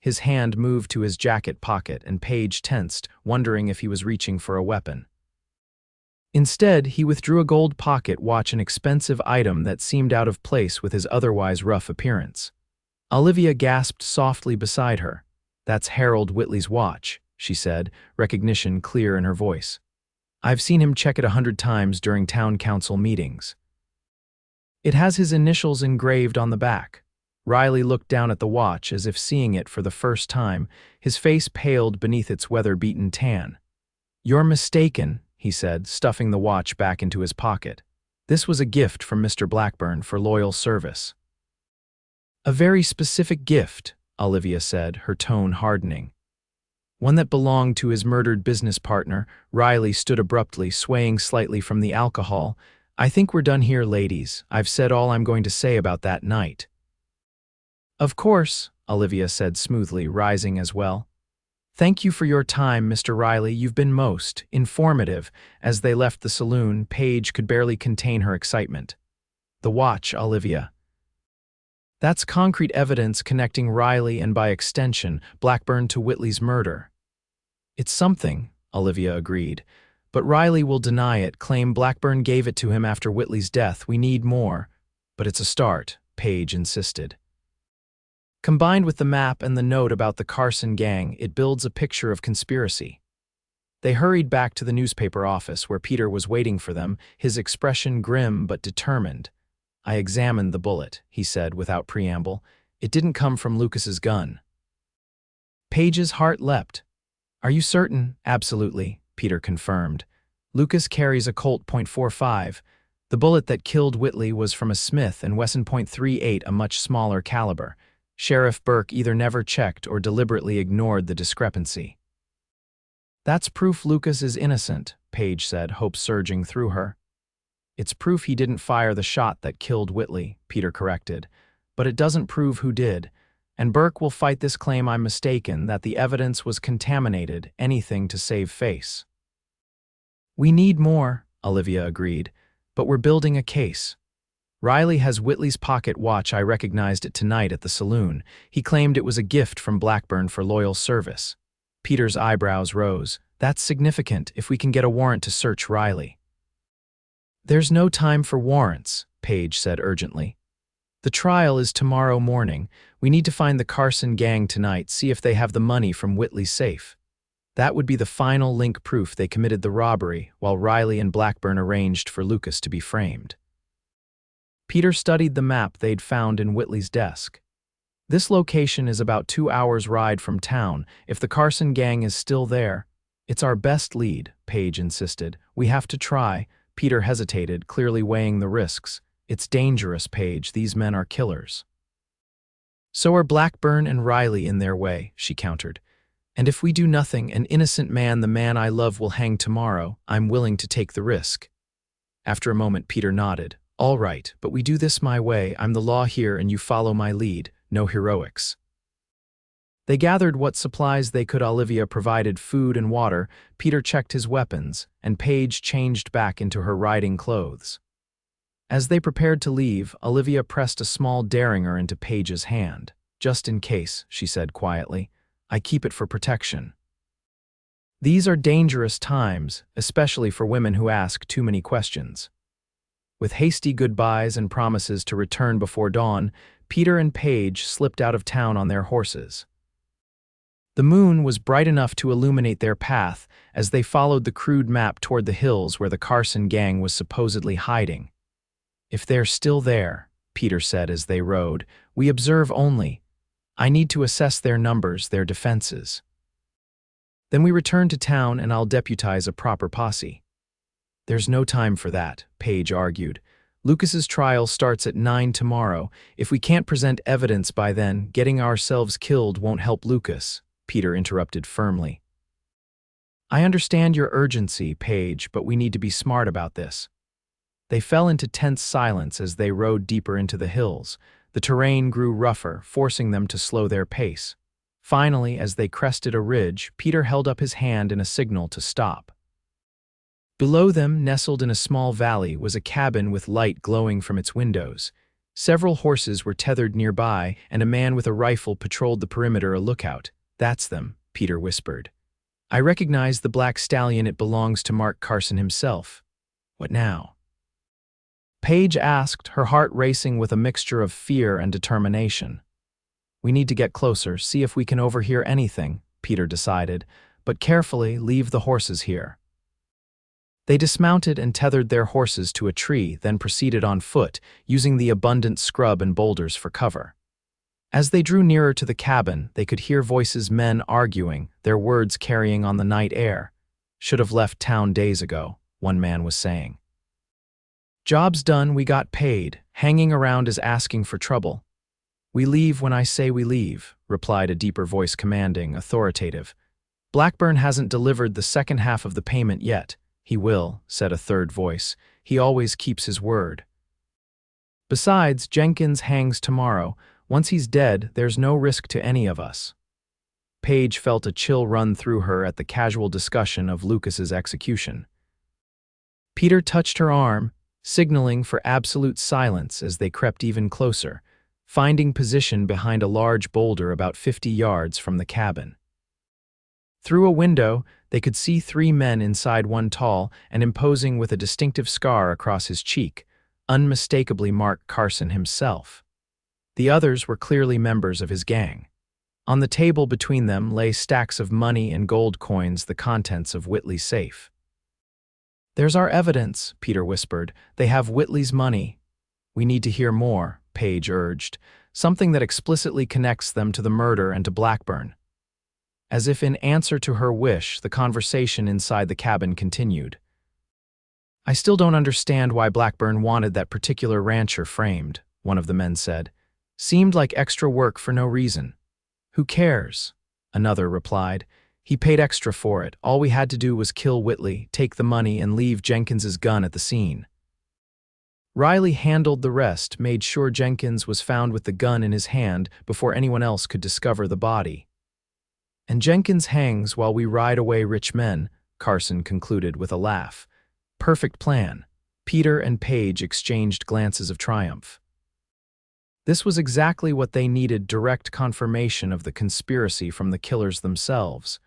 His hand moved to his jacket pocket and Paige tensed, wondering if he was reaching for a weapon. Instead, he withdrew a gold pocket watch, an expensive item that seemed out of place with his otherwise rough appearance. Olivia gasped softly beside her. "That's Harold Whitley's watch," she said, recognition clear in her voice. "I've seen him check it 100 times during town council meetings. It has his initials engraved on the back." Riley looked down at the watch as if seeing it for the first time, his face paled beneath its weather-beaten tan. "You're mistaken," he said, stuffing the watch back into his pocket. "This was a gift from Mr. Blackburn for loyal service." "A very specific gift," Olivia said, her tone hardening. "One that belonged to his murdered business partner." Riley stood abruptly, swaying slightly from the alcohol. "I think we're done here, ladies. I've said all I'm going to say about that night." "Of course," Olivia said smoothly, rising as well. "Thank you for your time, Mr. Riley. You've been most informative." As they left the saloon, Paige could barely contain her excitement. "The watch, Olivia. That's concrete evidence connecting Riley and, by extension, Blackburn to Whitley's murder." "It's something," Olivia agreed, But Riley will deny it, claim Blackburn gave it to him after Whitley's death. We need more. But it's a start, Paige insisted. Combined with the map and the note about the Carson gang, it builds a picture of conspiracy. They hurried back to the newspaper office where Peter was waiting for them, his expression grim but determined. I examined the bullet, he said without preamble. It didn't come from Lucas's gun. Paige's heart leapt. Are you certain? Absolutely, Peter confirmed. Lucas carries a Colt .45. The bullet that killed Whitley was from a Smith & Wesson .38, a much smaller caliber. Sheriff Burke either never checked or deliberately ignored the discrepancy. That's proof Lucas is innocent, Paige said, hope surging through her. It's proof he didn't fire the shot that killed Whitley, Peter corrected. But it doesn't prove who did. And Burke will fight this claim I'm mistaken, that the evidence was contaminated, anything to save face. We need more, Olivia agreed, but we're building a case. Riley has Whitley's pocket watch. I recognized it tonight at the saloon. He claimed it was a gift from Blackburn for loyal service. Peter's eyebrows rose. That's significant if we can get a warrant to search Riley. There's no time for warrants, Paige said urgently. The trial is tomorrow morning. We need to find the Carson gang tonight, see if they have the money from Whitley's safe. That would be the final link proof they committed the robbery, while Riley and Blackburn arranged for Lucas to be framed. Peter studied the map they'd found in Whitley's desk. This location is about 2 hours' ride from town. If the Carson gang is still there, it's our best lead, Paige insisted. We have to try. Peter hesitated, clearly weighing the risks. It's dangerous, Paige. These men are killers. So are Blackburn and Riley in their way, she countered. And if we do nothing, an innocent man, the man I love, will hang tomorrow. I'm willing to take the risk. After a moment, Peter nodded. All right, but we do this my way. I'm the law here and you follow my lead. No heroics. They gathered what supplies they could. Olivia provided food and water, Peter checked his weapons, and Paige changed back into her riding clothes. As they prepared to leave, Olivia pressed a small derringer into Paige's hand. Just in case, she said quietly. I keep it for protection. These are dangerous times, especially for women who ask too many questions. With hasty goodbyes and promises to return before dawn, Peter and Paige slipped out of town on their horses. The moon was bright enough to illuminate their path as they followed the crude map toward the hills where the Carson gang was supposedly hiding. If they're still there, Peter said as they rode, we observe only. I need to assess their numbers, their defenses. Then we return to town and I'll deputize a proper posse. There's no time for that, Paige argued. Lucas's trial starts at 9 tomorrow. If we can't present evidence by then, getting ourselves killed won't help Lucas, Peter interrupted firmly. I understand your urgency, Paige, but we need to be smart about this. They fell into tense silence as they rode deeper into the hills. The terrain grew rougher, forcing them to slow their pace. Finally, as they crested a ridge, Peter held up his hand in a signal to stop. Below them, nestled in a small valley, was a cabin with light glowing from its windows. Several horses were tethered nearby, and a man with a rifle patrolled the perimeter, a lookout. That's them, Peter whispered. I recognize the black stallion. It belongs to Mark Carson himself. What now? Paige asked, her heart racing with a mixture of fear and determination. We need to get closer, see if we can overhear anything, Peter decided, but carefully leave the horses here. They dismounted and tethered their horses to a tree, then proceeded on foot, using the abundant scrub and boulders for cover. As they drew nearer to the cabin, they could hear voices, men arguing, their words carrying on the night air. Should have left town days ago, one man was saying. Job's done, we got paid. Hanging around is asking for trouble. We leave when I say we leave, replied a deeper voice, commanding, authoritative. Blackburn hasn't delivered the second half of the payment yet. He will, said a third voice. He always keeps his word. Besides, Jenkins hangs tomorrow. Once he's dead, there's no risk to any of us. Paige felt a chill run through her at the casual discussion of Lucas's execution. Peter touched her arm, signaling for absolute silence as they crept even closer, finding position behind a large boulder about 50 yards from the cabin. Through a window, they could see three men inside, one tall and imposing with a distinctive scar across his cheek, unmistakably Mark Carson himself. The others were clearly members of his gang. On the table between them lay stacks of money and gold coins, the contents of Whitley's safe. "There's our evidence," Peter whispered. "They have Whitley's money." "We need to hear more," Paige urged, "something that explicitly connects them to the murder and to Blackburn." As if in answer to her wish, the conversation inside the cabin continued. "I still don't understand why Blackburn wanted that particular rancher framed," one of the men said. "Seemed like extra work for no reason." "Who cares?" another replied. "He paid extra for it. All we had to do was kill Whitley, take the money, and leave Jenkins's gun at the scene." Riley handled the rest, made sure Jenkins was found with the gun in his hand before anyone else could discover the body. "And Jenkins hangs while we ride away rich men," Carson concluded with a laugh. "Perfect plan." Peter and Paige exchanged glances of triumph. This was exactly what they needed: direct confirmation of the conspiracy from the killers themselves.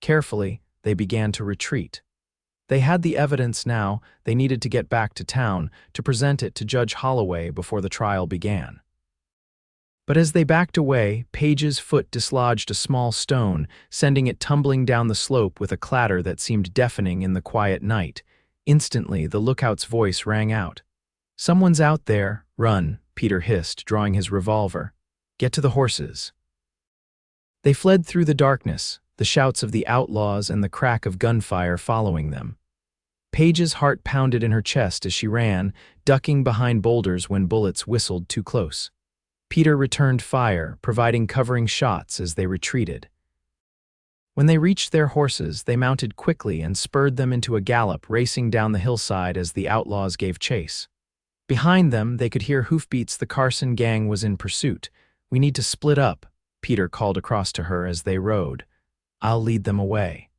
Carefully, they began to retreat. They had the evidence now. They needed to get back to town to present it to Judge Holloway before the trial began. But as they backed away, Paige's foot dislodged a small stone, sending it tumbling down the slope with a clatter that seemed deafening in the quiet night. Instantly, the lookout's voice rang out. "Someone's out there. Run," Peter hissed, drawing his revolver. "Get to the horses." They fled through the darkness, the shouts of the outlaws and the crack of gunfire following them. Paige's heart pounded in her chest as she ran, ducking behind boulders when bullets whistled too close. Peter returned fire, providing covering shots as they retreated. When they reached their horses, they mounted quickly and spurred them into a gallop, racing down the hillside as the outlaws gave chase. Behind them, they could hear hoofbeats. The Carson gang was in pursuit. "We need to split up," Peter called across to her as they rode. "I'll lead them away.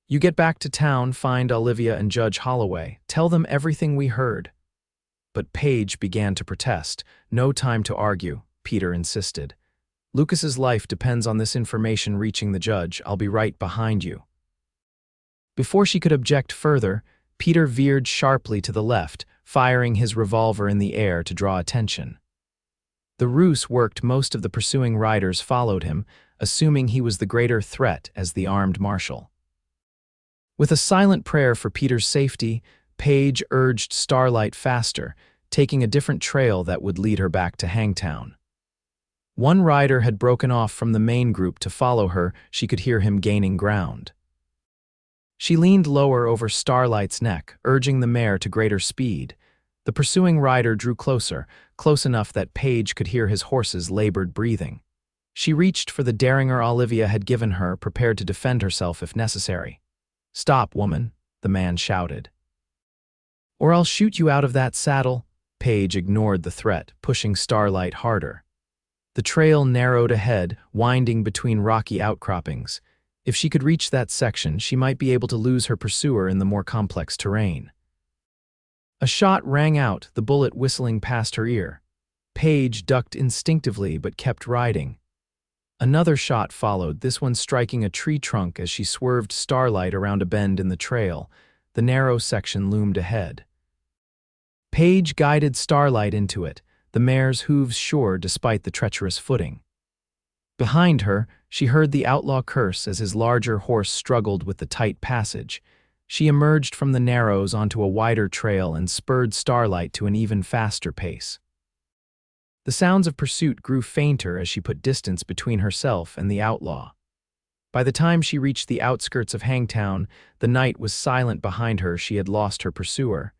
You get back to town, find Olivia and Judge Holloway. Tell them everything we heard." But Paige began to protest. "No time to argue," Peter insisted. "Lucas's life depends on this information reaching the judge. I'll be right behind you." Before she could object further, Peter veered sharply to the left, firing his revolver in the air to draw attention. The ruse worked. Most of the pursuing riders followed him, assuming he was the greater threat as the armed marshal. With a silent prayer for Peter's safety, Paige urged Starlight faster, taking a different trail that would lead her back to Hangtown. One rider had broken off from the main group to follow her. She could hear him gaining ground. She leaned lower over Starlight's neck, urging the mare to greater speed. The pursuing rider drew closer, close enough that Paige could hear his horse's labored breathing. She reached for the derringer Olivia had given her, prepared to defend herself if necessary. "Stop, woman," the man shouted. "Or I'll shoot you out of that saddle." Paige ignored the threat, pushing Starlight harder. The trail narrowed ahead, winding between rocky outcroppings. If she could reach that section, she might be able to lose her pursuer in the more complex terrain. A shot rang out, the bullet whistling past her ear. Paige ducked instinctively but kept riding. Another shot followed, this one striking a tree trunk as she swerved Starlight around a bend in the trail. The narrow section loomed ahead. Paige guided Starlight into it, the mare's hooves sure despite the treacherous footing. Behind her, she heard the outlaw curse as his larger horse struggled with the tight passage. She emerged from the narrows onto a wider trail and spurred Starlight to an even faster pace. The sounds of pursuit grew fainter as she put distance between herself and the outlaw. By the time she reached the outskirts of Hangtown, the night was silent behind her. She had lost her pursuer.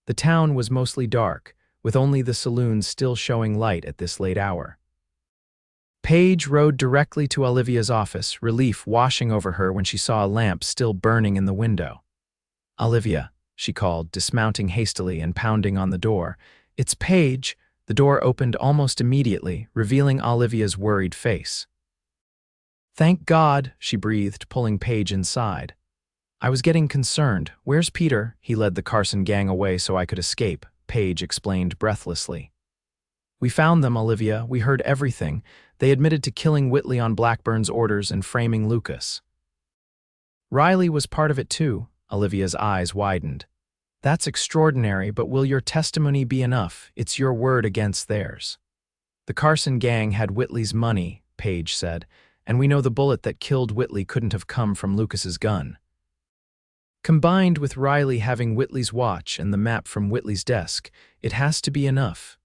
The town was mostly dark, with only the saloons still showing light at this late hour. Paige rode directly to Olivia's office, relief washing over her when she saw a lamp still burning in the window. "Olivia," she called, dismounting hastily and pounding on the door. "It's Paige." The door opened almost immediately, revealing Olivia's worried face. "Thank God," she breathed, pulling Paige inside. "I was getting concerned. Where's Peter?" "He led the Carson gang away so I could escape," Paige explained breathlessly. "We found them, Olivia. We heard everything. They admitted to killing Whitley on Blackburn's orders and framing Lucas." Riley was part of it too. Olivia's eyes widened. That's extraordinary, but will your testimony be enough? It's your word against theirs. The Carson gang had Whitley's money, Paige said, and we know the bullet that killed Whitley couldn't have come from Lucas's gun. Combined with Riley having Whitley's watch and the map from Whitley's desk, it has to be enough.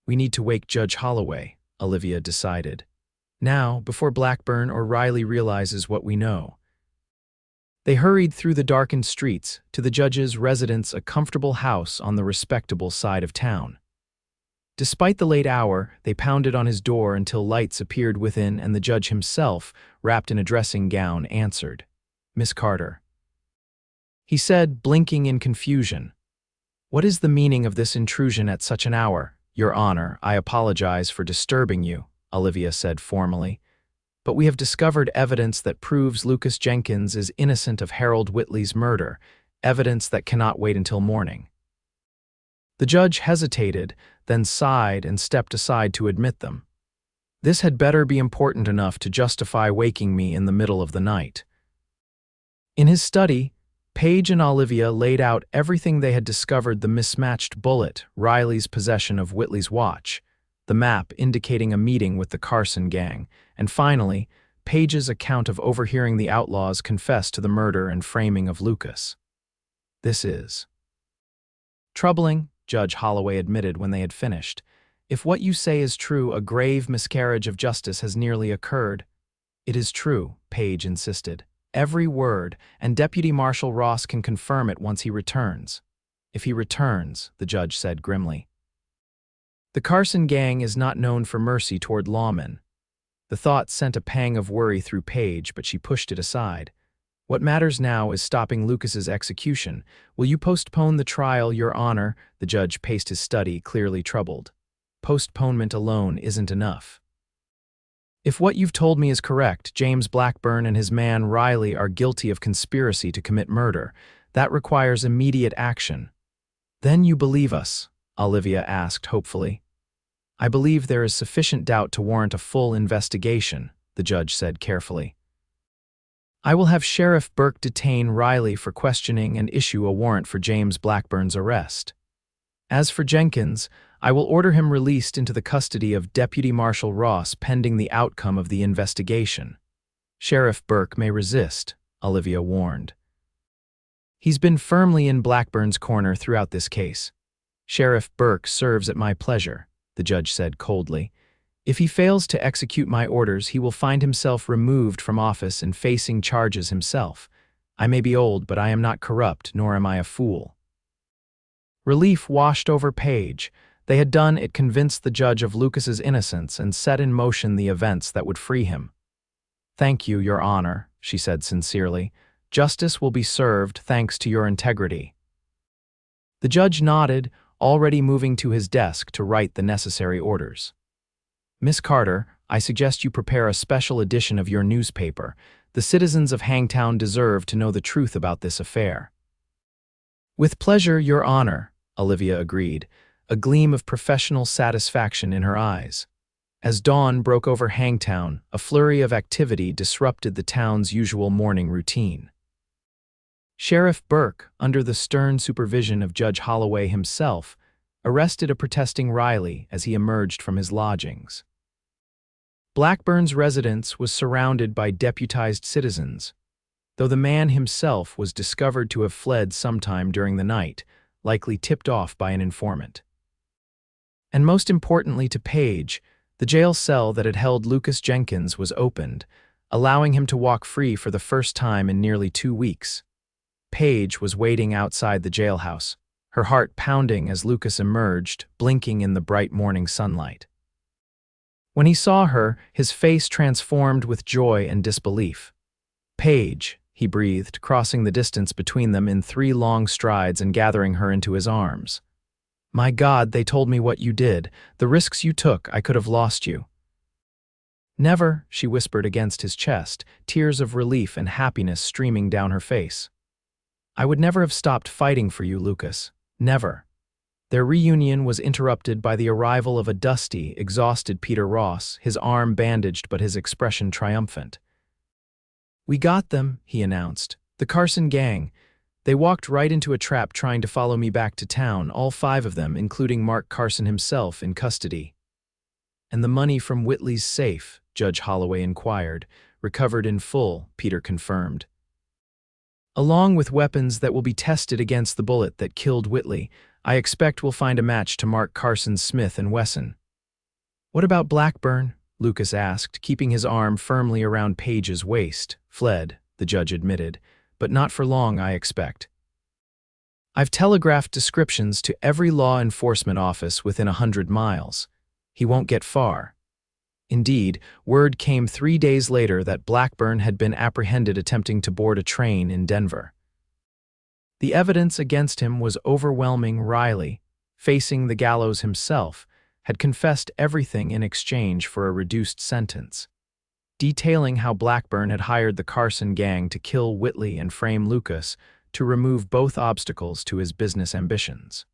We need to wake Judge Holloway, Olivia decided. Now, before Blackburn or Riley realizes what we know. They hurried through the darkened streets to the judge's residence, a comfortable house on the respectable side of town. Despite the late hour, they pounded on his door until lights appeared within, and the judge himself, wrapped in a dressing gown, answered. "Miss Carter." He said, blinking in confusion. "What is the meaning of this intrusion at such an hour? Your Honor, I apologize for disturbing you," Olivia said formally. "But we have discovered evidence that proves Lucas Jenkins is innocent of Harold Whitley's murder, evidence that cannot wait until morning." The judge hesitated, then sighed and stepped aside to admit them. "This had better be important enough to justify waking me in the middle of the night." In his study, Paige and Olivia laid out everything they had discovered: the mismatched bullet, Riley's possession of Whitley's watch, the map indicating a meeting with the Carson gang, and finally, Paige's account of overhearing the outlaws confess to the murder and framing of Lucas. "This is troubling," Judge Holloway admitted when they had finished. "If what you say is true, a grave miscarriage of justice has nearly occurred." "It is true," Paige insisted. "Every word, and Deputy Marshal Ross can confirm it once he returns." "If he returns," the judge said grimly. "The Carson gang is not known for mercy toward lawmen." The thought sent a pang of worry through Paige, but she pushed it aside. "What matters now is stopping Lucas's execution. Will you postpone the trial, Your Honor?" The judge paced his study, clearly troubled. "Postponement alone isn't enough. If what you've told me is correct, James Blackburn and his man Riley are guilty of conspiracy to commit murder. That requires immediate action." "Then you believe us?" Olivia asked hopefully. "I believe there is sufficient doubt to warrant a full investigation," the judge said carefully. "I will have Sheriff Burke detain Riley for questioning and issue a warrant for James Blackburn's arrest. As for Jenkins, I will order him released into the custody of Deputy Marshal Ross pending the outcome of the investigation." "Sheriff Burke may resist," Olivia warned. "He's been firmly in Blackburn's corner throughout this case. Sheriff Burke serves at my pleasure," the judge said coldly. "If he fails to execute my orders, he will find himself removed from office and facing charges himself. I may be old, but I am not corrupt, nor am I a fool." Relief washed over Paige. They had done it, convinced the judge of Lucas's innocence and set in motion the events that would free him. "Thank you, Your Honor," she said sincerely. "Justice will be served thanks to your integrity." The judge nodded, already moving to his desk to write the necessary orders. "Miss Carter, I suggest you prepare a special edition of your newspaper. The citizens of Hangtown deserve to know the truth about this affair." "With pleasure, Your Honor," Olivia agreed, a gleam of professional satisfaction in her eyes. As dawn broke over Hangtown, a flurry of activity disrupted the town's usual morning routine. Sheriff Burke, under the stern supervision of Judge Holloway himself, arrested a protesting Riley as he emerged from his lodgings. Blackburn's residence was surrounded by deputized citizens, though the man himself was discovered to have fled sometime during the night, likely tipped off by an informant. And most importantly to Paige, the jail cell that had held Lucas Jenkins was opened, allowing him to walk free for the first time in nearly 2 weeks. Paige was waiting outside the jailhouse, her heart pounding as Lucas emerged, blinking in the bright morning sunlight. When he saw her, his face transformed with joy and disbelief. "Paige," he breathed, crossing the distance between them in 3 long strides and gathering her into his arms. "My God, they told me what you did. The risks you took, I could have lost you." "Never," she whispered against his chest, tears of relief and happiness streaming down her face. "I would never have stopped fighting for you, Lucas. Never." Their reunion was interrupted by the arrival of a dusty, exhausted Peter Ross, his arm bandaged but his expression triumphant. "We got them," he announced, The Carson gang. They walked right into a trap trying to follow me back to town, all 5 of them, including Mark Carson himself, in custody. And the money from Whitley's safe, Judge Holloway inquired. Recovered in full, Peter confirmed. Along with weapons that will be tested against the bullet that killed Whitley, I expect we'll find a match to Mark Carson's Smith & Wesson. What about Blackburn? Lucas asked, keeping his arm firmly around Paige's waist. Fled, the judge admitted, but not for long, I expect. I've telegraphed descriptions to every law enforcement office within 100 miles. He won't get far. Indeed, word came 3 days later that Blackburn had been apprehended attempting to board a train in Denver. The evidence against him was overwhelming. Riley, facing the gallows himself, had confessed everything in exchange for a reduced sentence, detailing how Blackburn had hired the Carson gang to kill Whitley and frame Lucas to remove both obstacles to his business ambitions.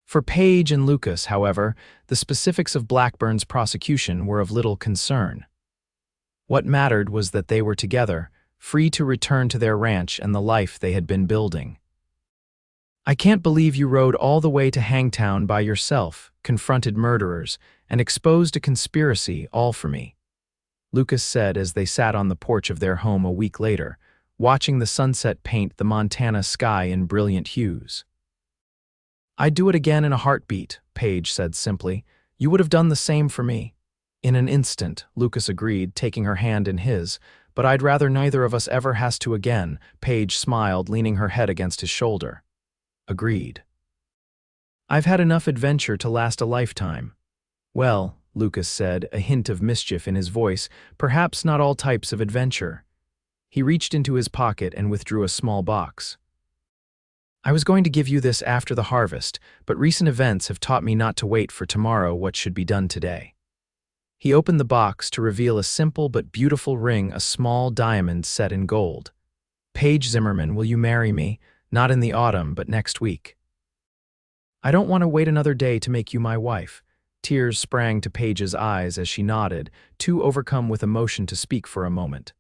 For Paige and Lucas, however, the specifics of Blackburn's prosecution were of little concern. What mattered was that they were together, free to return to their ranch and the life they had been building. I can't believe you rode all the way to Hangtown by yourself, confronted murderers, and exposed a conspiracy, all for me, Lucas said as they sat on the porch of their home a week later, watching the sunset paint the Montana sky in brilliant hues. I'd do it again in a heartbeat, Paige said simply. You would have done the same for me. In an instant, Lucas agreed, taking her hand in his. But I'd rather neither of us ever has to again, Paige smiled, leaning her head against his shoulder. Agreed. I've had enough adventure to last a lifetime. Well, Lucas said, a hint of mischief in his voice, perhaps not all types of adventure. He reached into his pocket and withdrew a small box. I was going to give you this after the harvest, but recent events have taught me not to wait for tomorrow what should be done today. He opened the box to reveal a simple but beautiful ring, a small diamond set in gold. Paige Zimmerman, will you marry me? Not in the autumn, but next week. I don't want to wait another day to make you my wife. Tears sprang to Paige's eyes as she nodded, too overcome with emotion to speak for a moment.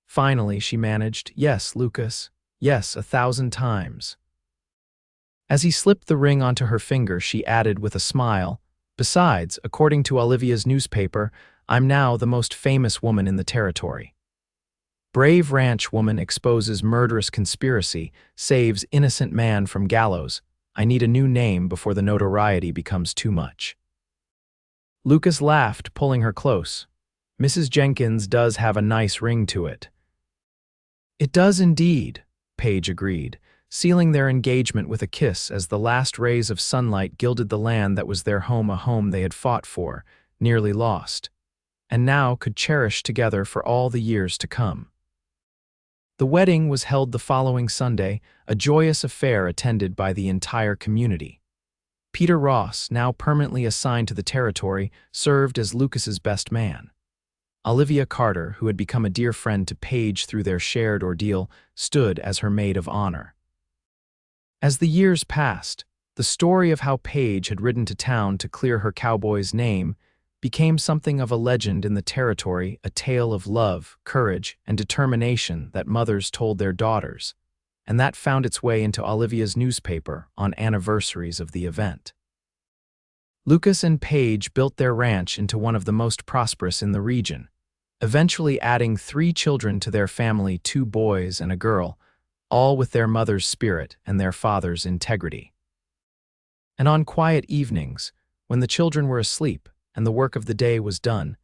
Finally, she managed, yes, Lucas. Yes, 1,000 times. As he slipped the ring onto her finger, she added with a smile, besides, according to Olivia's newspaper, I'm now the most famous woman in the territory. Brave ranch woman exposes murderous conspiracy, saves innocent man from gallows. I need a new name before the notoriety becomes too much. Lucas laughed, pulling her close. Mrs. Jenkins does have a nice ring to it. It does indeed, Paige agreed, sealing their engagement with a kiss as the last rays of sunlight gilded the land that was their home, a home they had fought for, nearly lost, and now could cherish together for all the years to come. The wedding was held the following Sunday, a joyous affair attended by the entire community. Peter Ross, now permanently assigned to the territory, served as Lucas's best man. Olivia Carter, who had become a dear friend to Paige through their shared ordeal, stood as her maid of honor. As the years passed, the story of how Paige had ridden to town to clear her cowboy's name became something of a legend in the territory, a tale of love, courage, and determination that mothers told their daughters, and that found its way into Olivia's newspaper on anniversaries of the event. Lucas and Paige built their ranch into one of the most prosperous in the region, eventually adding 3 children to their family, 2 boys and a girl, all with their mother's spirit and their father's integrity. And on quiet evenings, when the children were asleep and the work of the day was done,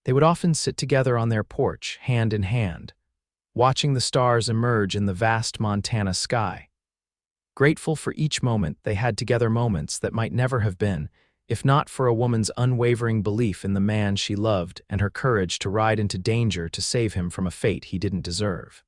they would often sit together on their porch, hand in hand, watching the stars emerge in the vast Montana sky. Grateful for each moment they had together, moments that might never have been, if not for a woman's unwavering belief in the man she loved and her courage to ride into danger to save him from a fate he didn't deserve.